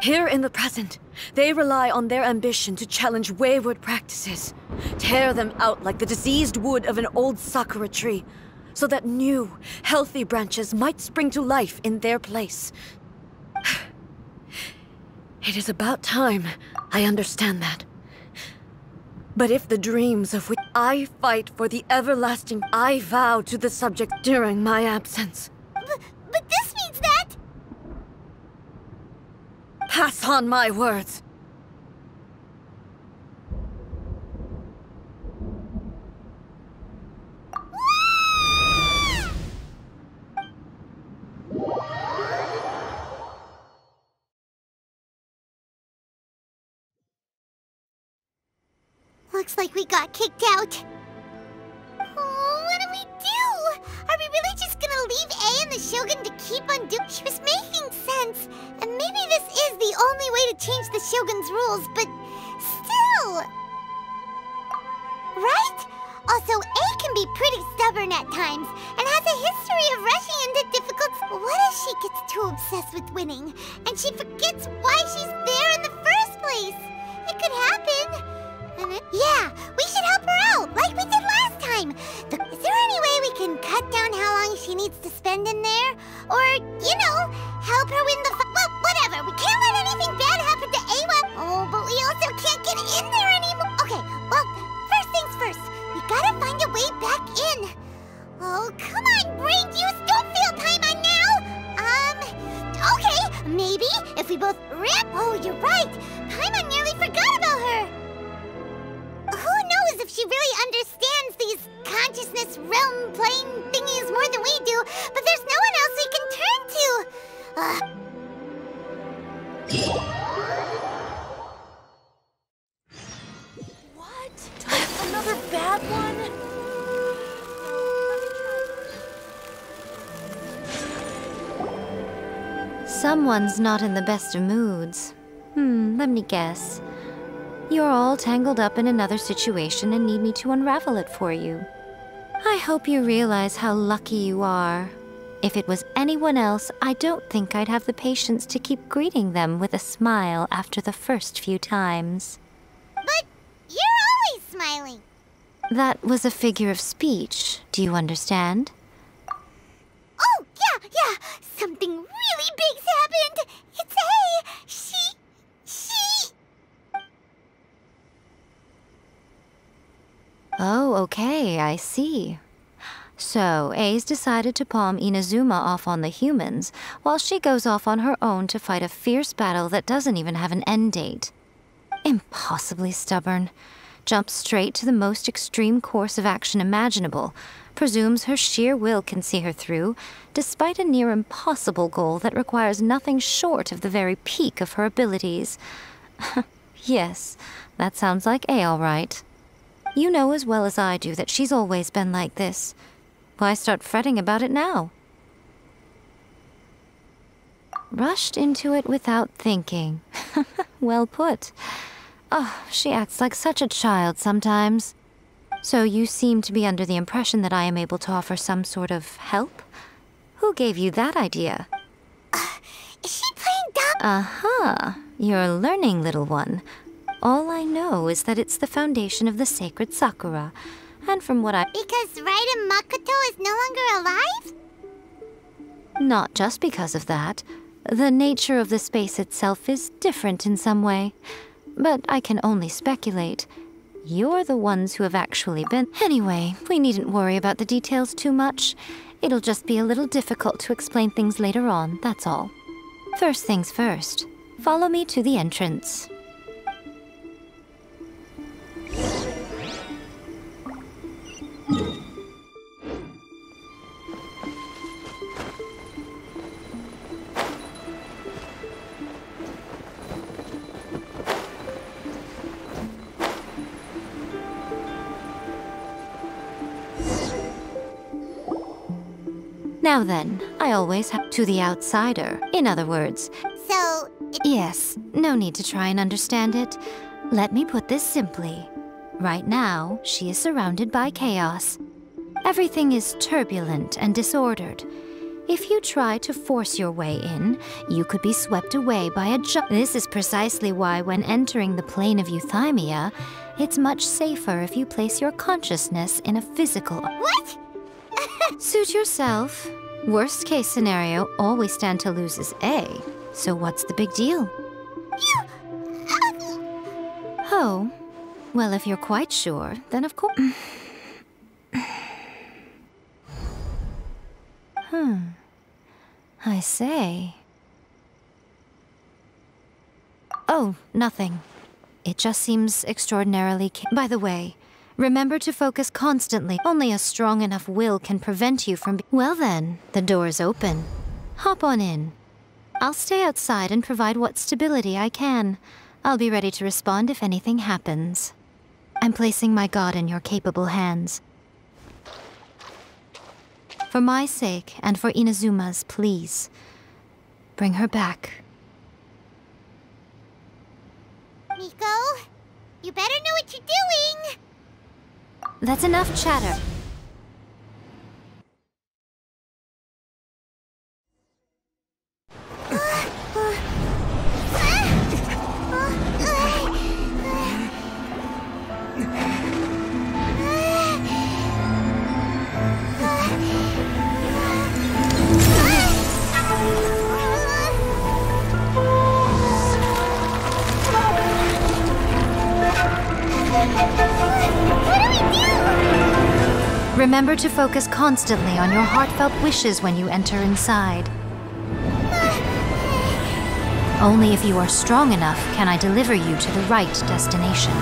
Here in the present, they rely on their ambition to challenge wayward practices, tear them out like the diseased wood of an old sakura tree, so that new, healthy branches might spring to life in their place. It is about time I understand that. But if the dreams of which I fight for the everlasting, I vow to the subject during my absence. But this means that... Pass on my words. Looks like we got kicked out. Oh, what do we do? Are we really just gonna leave A and the Shogun to keep on doing? She was making sense. And maybe this is the only way to change the Shogun's rules, but still... Right? Also, A can be pretty stubborn at times, and has a history of rushing into difficult... What if she gets too obsessed with winning, and she forgets why she's there in the first place? It could happen. Yeah, we should help her out, like we did last time. Is there any way we can cut down how long she needs to spend in there? Or, you know, help her win the well, whatever. We can't let anything bad happen to Awa. Oh, both rip. Oh, you're right. Paimon nearly forgot about her. Who knows if she really understands these consciousness realm plane thingies more than we do, but there's no one else we can turn to. What? Another bad one? Someone's not in the best of moods. Let me guess. You're all tangled up in another situation and need me to unravel it for you. I hope you realize how lucky you are. If it was anyone else, I don't think I'd have the patience to keep greeting them with a smile after the first few times. But you're always smiling. That was a figure of speech. Do you understand? Oh, yeah. Something really big's happened. It's she. Oh, okay, I see. So, A's decided to palm Inazuma off on the humans, while she goes off on her own to fight a fierce battle that doesn't even have an end date. Impossibly stubborn. Jumps straight to the most extreme course of action imaginable, presumes her sheer will can see her through, despite a near impossible goal that requires nothing short of the very peak of her abilities. Yes, that sounds like A all right. You know as well as I do that she's always been like this. Why start fretting about it now? Rushed into it without thinking. Well put. Oh, she acts like such a child sometimes. So you seem to be under the impression that I am able to offer some sort of help? Who gave you that idea? Is she playing dumb? Aha, you're learning, little one. All I know is that it's the foundation of the sacred Sakura, and from what I— Because Raiden Makoto is no longer alive? Not just because of that. The nature of the space itself is different in some way. But I can only speculate. You're the ones who have actually been— Anyway, we needn't worry about the details too much. It'll just be a little difficult to explain things later on, that's all. First things first. Follow me to the entrance. Now then, I always have to the outsider. In other words, So, yes, no need to try and understand it. Let me put this simply. Right now, she is surrounded by chaos. Everything is turbulent and disordered. If you try to force your way in, you could be swept away by a This is precisely why when entering the plane of euthymia, it's much safer if you place your consciousness in a physical— What? Suit yourself. Worst case scenario, all we stand to lose is A. So what's the big deal? Oh, well, if you're quite sure, then of course. I say. Oh, nothing. It just seems extraordinarily— By the way, remember to focus constantly. Only a strong enough will can prevent you from— Well then, the door's open. Hop on in. I'll stay outside and provide what stability I can. I'll be ready to respond if anything happens. I'm placing my god in your capable hands. For my sake, and for Inazuma's, please. Bring her back. Miko, you better know what you're doing! That's enough chatter. Remember to focus constantly on your heartfelt wishes when you enter inside. Only if you are strong enough can I deliver you to the right destination.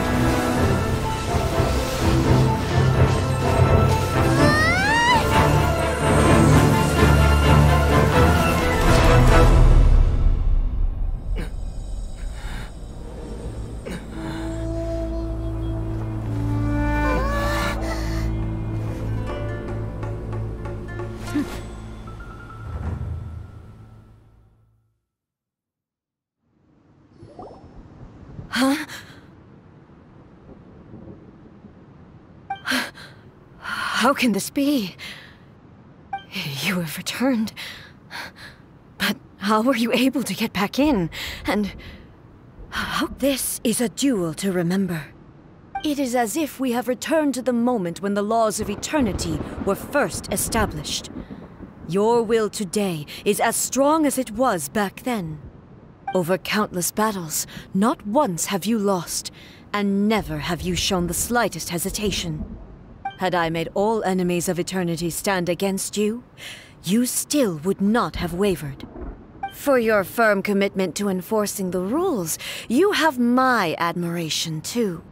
Huh? How can this be? You have returned. But how were you able to get back in? And how... This is a duel to remember. It is as if we have returned to the moment when the laws of eternity were first established. Your will today is as strong as it was back then. Over countless battles, not once have you lost, and never have you shown the slightest hesitation. Had I made all enemies of eternity stand against you, you still would not have wavered. For your firm commitment to enforcing the rules, you have my admiration too.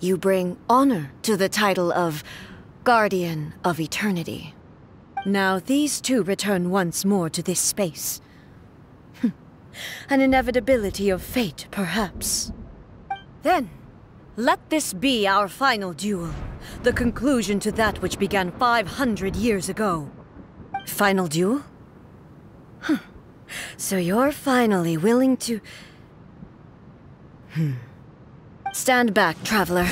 You bring honor to the title of Guardian of Eternity. Now these two return once more to this space. An inevitability of fate, perhaps. Then, let this be our final duel, the conclusion to that which began 500 years ago. Final duel? Huh. So you're finally willing to... Stand back, traveler.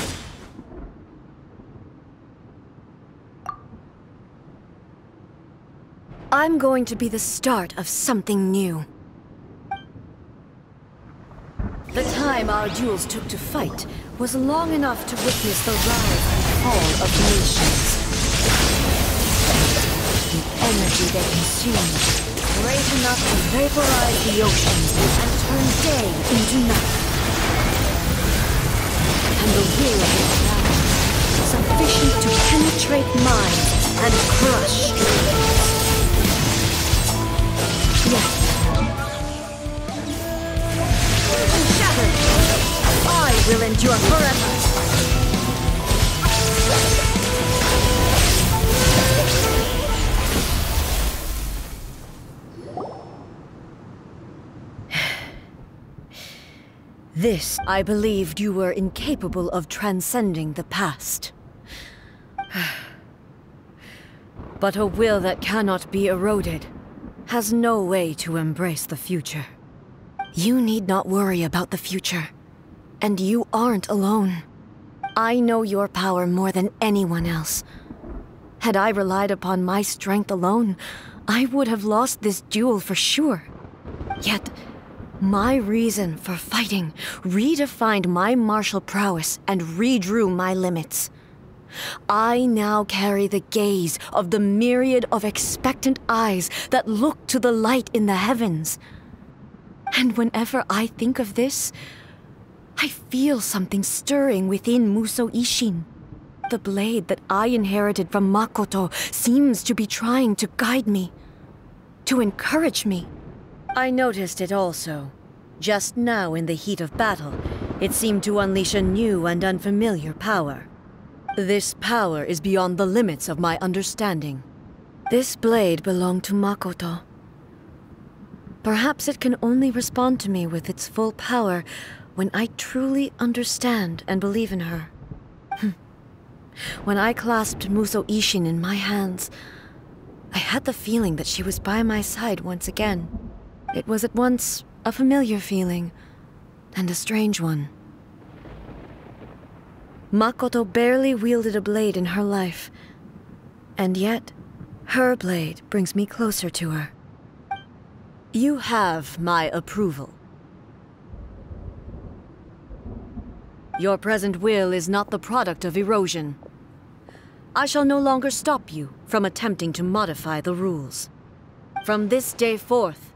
I'm going to be the start of something new. The time our duels took to fight was long enough to witness the rise and fall of nations. The energy they consumed, great enough to vaporize the oceans and turn day into night. And the will of the cloud, sufficient to penetrate minds and crush dreams. Yes. I will endure forever. This, I believed you were incapable of transcending the past. But a will that cannot be eroded has no way to embrace the future. You need not worry about the future. And you aren't alone. I know your power more than anyone else. Had I relied upon my strength alone, I would have lost this duel for sure. Yet, my reason for fighting redefined my martial prowess and redrew my limits. I now carry the gaze of the myriad of expectant eyes that look to the light in the heavens. And whenever I think of this, I feel something stirring within Musou Ishin. The blade that I inherited from Makoto seems to be trying to guide me, to encourage me. I noticed it also. Just now in the heat of battle, it seemed to unleash a new and unfamiliar power. This power is beyond the limits of my understanding. This blade belonged to Makoto. Perhaps it can only respond to me with its full power when I truly understand and believe in her. When I clasped Musou Ishin in my hands, I had the feeling that she was by my side once again. It was at once a familiar feeling and a strange one. Makoto barely wielded a blade in her life, and yet her blade brings me closer to her. You have my approval. Your present will is not the product of erosion. I shall no longer stop you from attempting to modify the rules. From this day forth,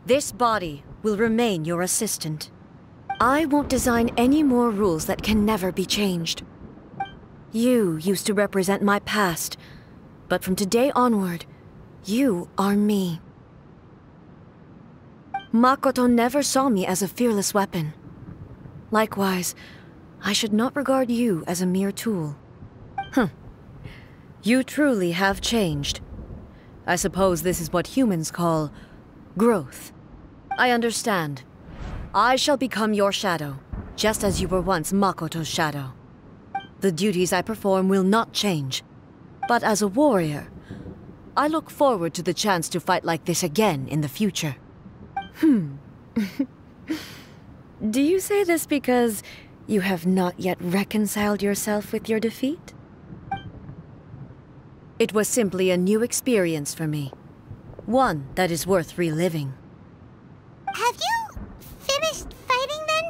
this body will remain your assistant. I won't design any more rules that can never be changed. You used to represent my past, but from today onward, you are me. Makoto never saw me as a fearless weapon. Likewise, I should not regard you as a mere tool. You truly have changed. I suppose this is what humans call growth. I understand. I shall become your shadow, just as you were once Makoto's shadow. The duties I perform will not change. But as a warrior, I look forward to the chance to fight like this again in the future. Do you say this because you have not yet reconciled yourself with your defeat? It was simply a new experience for me. One that is worth reliving. Have you finished fighting then?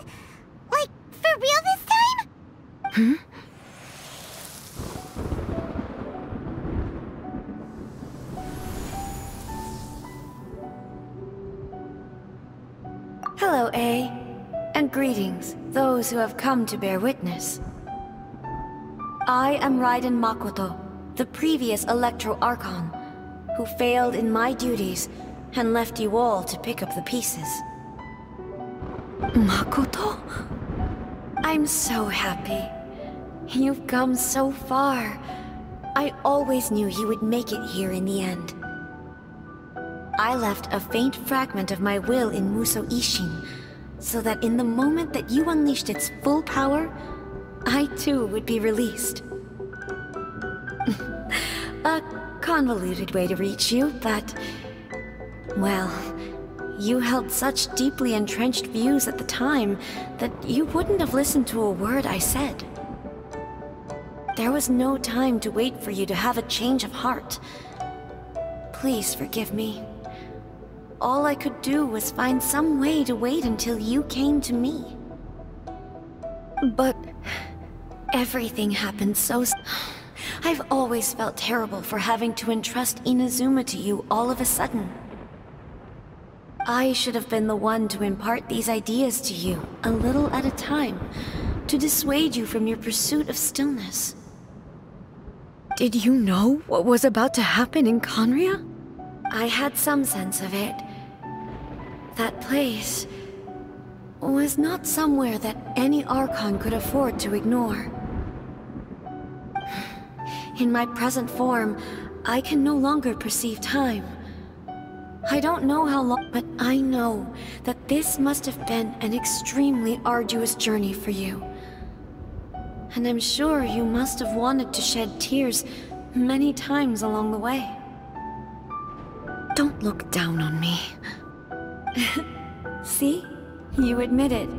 Like, for real this time? Hello, A. And greetings, those who have come to bear witness. I am Raiden Makoto, the previous Electro Archon, who failed in my duties and left you all to pick up the pieces. Makoto? I'm so happy. You've come so far. I always knew you would make it here in the end. I left a faint fragment of my will in Muso Ishin, so that in the moment that you unleashed its full power, I too would be released. A convoluted way to reach you, but... well, you held such deeply entrenched views at the time that you wouldn't have listened to a word I said. There was no time to wait for you to have a change of heart. Please forgive me. All I could do was find some way to wait until you came to me. But everything happened so... I've always felt terrible for having to entrust Inazuma to you all of a sudden. I should have been the one to impart these ideas to you, a little at a time, to dissuade you from your pursuit of stillness. Did you know what was about to happen in Conria? I had some sense of it. That place was not somewhere that any Archon could afford to ignore. In my present form, I can no longer perceive time. I don't know how long, but I know that this must have been an extremely arduous journey for you. And I'm sure you must have wanted to shed tears many times along the way. Don't look down on me. See? You admit it.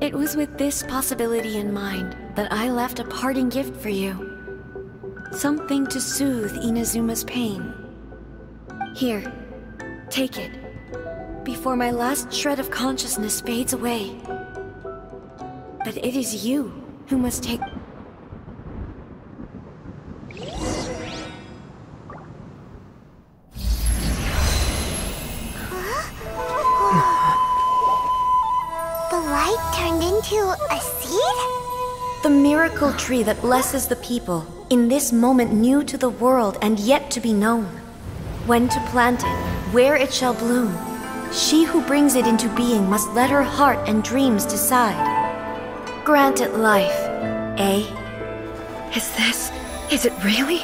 It was with this possibility in mind that I left a parting gift for you. Something to soothe Inazuma's pain. Here, take it, before my last shred of consciousness fades away. But it is you who must take... The light turned into a seed? The miracle tree that blesses the people, in this moment new to the world and yet to be known. When to plant it, where it shall bloom. She who brings it into being must let her heart and dreams decide. Grant it life, eh? Is it really?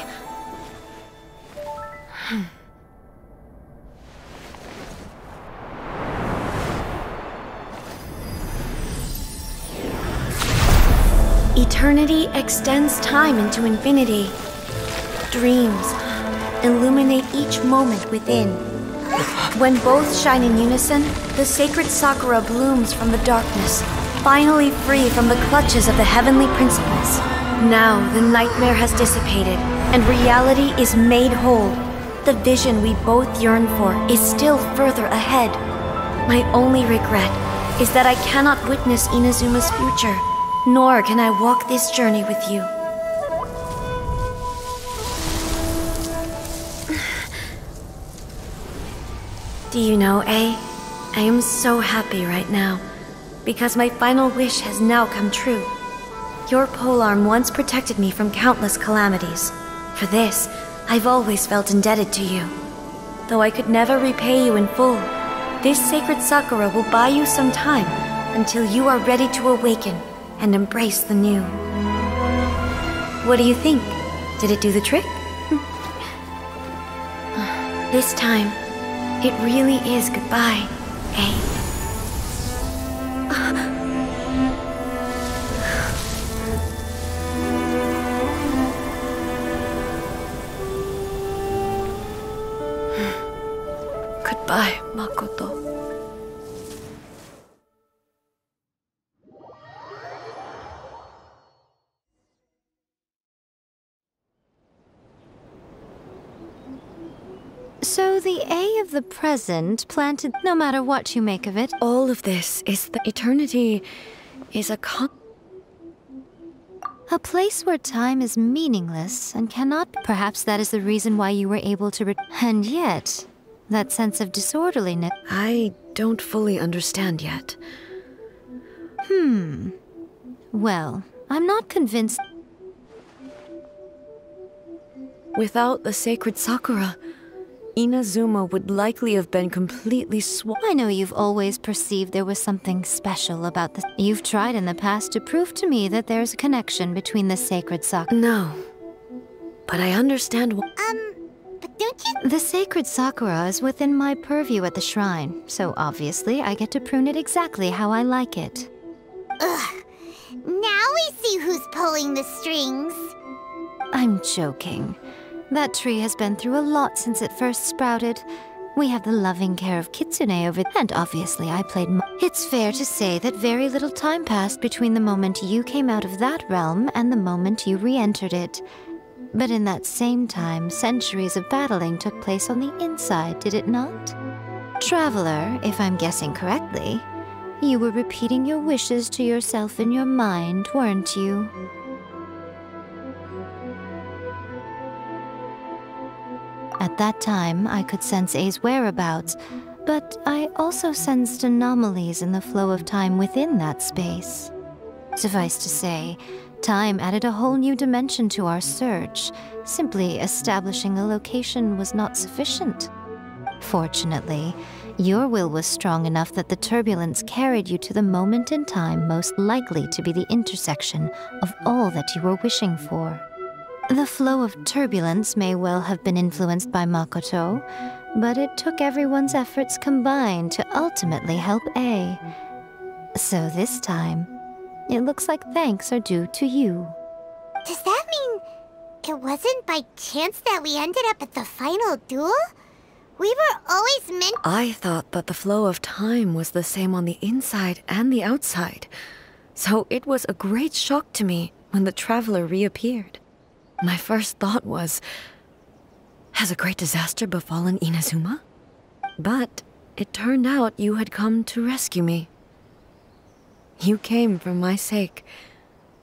Eternity extends time into infinity. Dreams illuminate each moment within. When both shine in unison, the sacred Sakura blooms from the darkness, finally free from the clutches of the heavenly principles. Now the nightmare has dissipated, and reality is made whole. The vision we both yearn for is still further ahead. My only regret is that I cannot witness Inazuma's future, nor can I walk this journey with you. Do you know, A? I am so happy right now, because my final wish has now come true. Your polearm once protected me from countless calamities. For this, I've always felt indebted to you. Though I could never repay you in full, This sacred sakura will buy you some time until you are ready to awaken and embrace the new. What do you think? Did it do the trick? This time, it really is goodbye, eh? Goodbye, Makoto. So the A of the present planted no matter what you make of it. All of this is the eternity is a A place where time is meaningless and cannot. Perhaps that is the reason why you were able to. And yet, that sense of disorderliness. I don't fully understand yet. Well, I'm not convinced. Without the sacred sakura, Inazuma would likely have been completely I know you've always perceived there was something special about this. You've tried in the past to prove to me that there's a connection between the sacred sakura. No. But I understand But don't you... The sacred sakura is within my purview at the shrine, so obviously I get to prune it exactly how I like it. Ugh. Now we see who's pulling the strings. I'm joking. That tree has been through a lot since it first sprouted. We have the loving care of Kitsune over it, and obviously I played It's fair to say that very little time passed between the moment you came out of that realm and the moment you re-entered it. But in that same time, centuries of battling took place on the inside, did it not? Traveler, if I'm guessing correctly, you were repeating your wishes to yourself in your mind, weren't you? At that time, I could sense A's whereabouts, but I also sensed anomalies in the flow of time within that space. Suffice to say, time added a whole new dimension to our search. Simply establishing a location was not sufficient. Fortunately, your will was strong enough that the turbulence carried you to the moment in time most likely to be the intersection of all that you were wishing for. The flow of turbulence may well have been influenced by Makoto, but it took everyone's efforts combined to ultimately help A. So this time, it looks like thanks are due to you. Does that mean it wasn't by chance that we ended up at the final duel? We were always meant... I thought that the flow of time was the same on the inside and the outside. So it was a great shock to me when the traveler reappeared. My first thought was, has a great disaster befallen Inazuma? But it turned out you had come to rescue me. You came for my sake,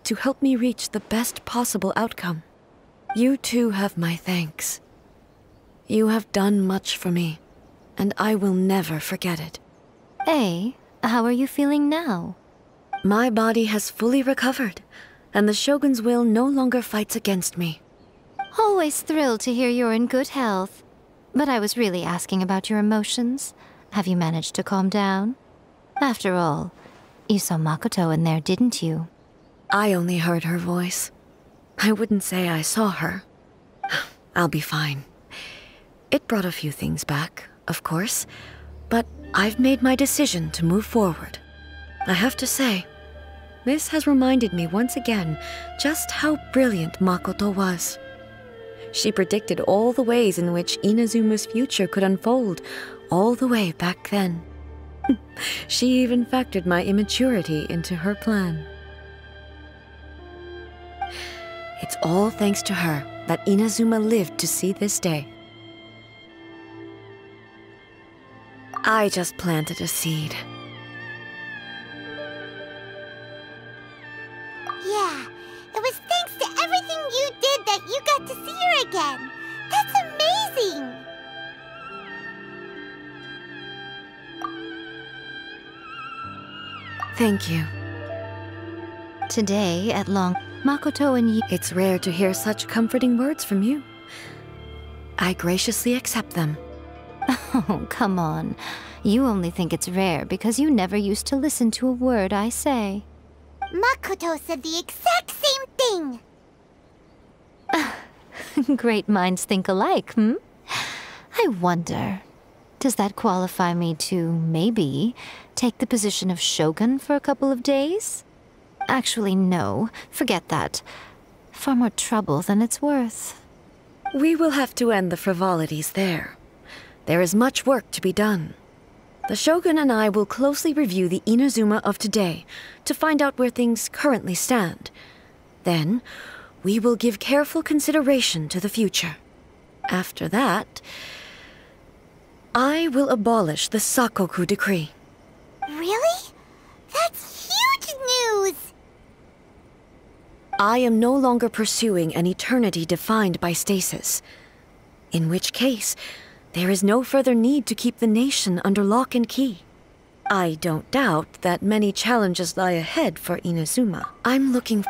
to help me reach the best possible outcome. You too have my thanks. You have done much for me, and I will never forget it. A, how are you feeling now? My body has fully recovered, and the Shogun's will no longer fights against me. Always thrilled to hear you're in good health. But I was really asking about your emotions. Have you managed to calm down? After all, you saw Makoto in there, didn't you? I only heard her voice. I wouldn't say I saw her. I'll be fine. It brought a few things back, of course, but I've made my decision to move forward. I have to say, this has reminded me once again just how brilliant Makoto was. She predicted all the ways in which Inazuma's future could unfold, all the way back then. She even factored my immaturity into her plan. It's all thanks to her that Inazuma lived to see this day. I just planted a seed. Yeah, it was thanks to everything you did that you got to see her again. That's amazing! Thank you. Today, at long, Makoto and you... It's rare to hear such comforting words from you. I graciously accept them. Oh, come on. You only think it's rare because you never used to listen to a word I say. Makoto said the exact same thing! Great minds think alike, hmm? I wonder, does that qualify me to, maybe, take the position of Shogun for a couple of days? Actually, no. Forget that. Far more trouble than it's worth. We will have to end the frivolities there. There is much work to be done. The Shogun and I will closely review the Inazuma of today to find out where things currently stand. Then, we will give careful consideration to the future. After that, I will abolish the Sakoku decree. Really? That's huge news! I am no longer pursuing an eternity defined by stasis. In which case, there is no further need to keep the nation under lock and key. I don't doubt that many challenges lie ahead for Inazuma. I'm looking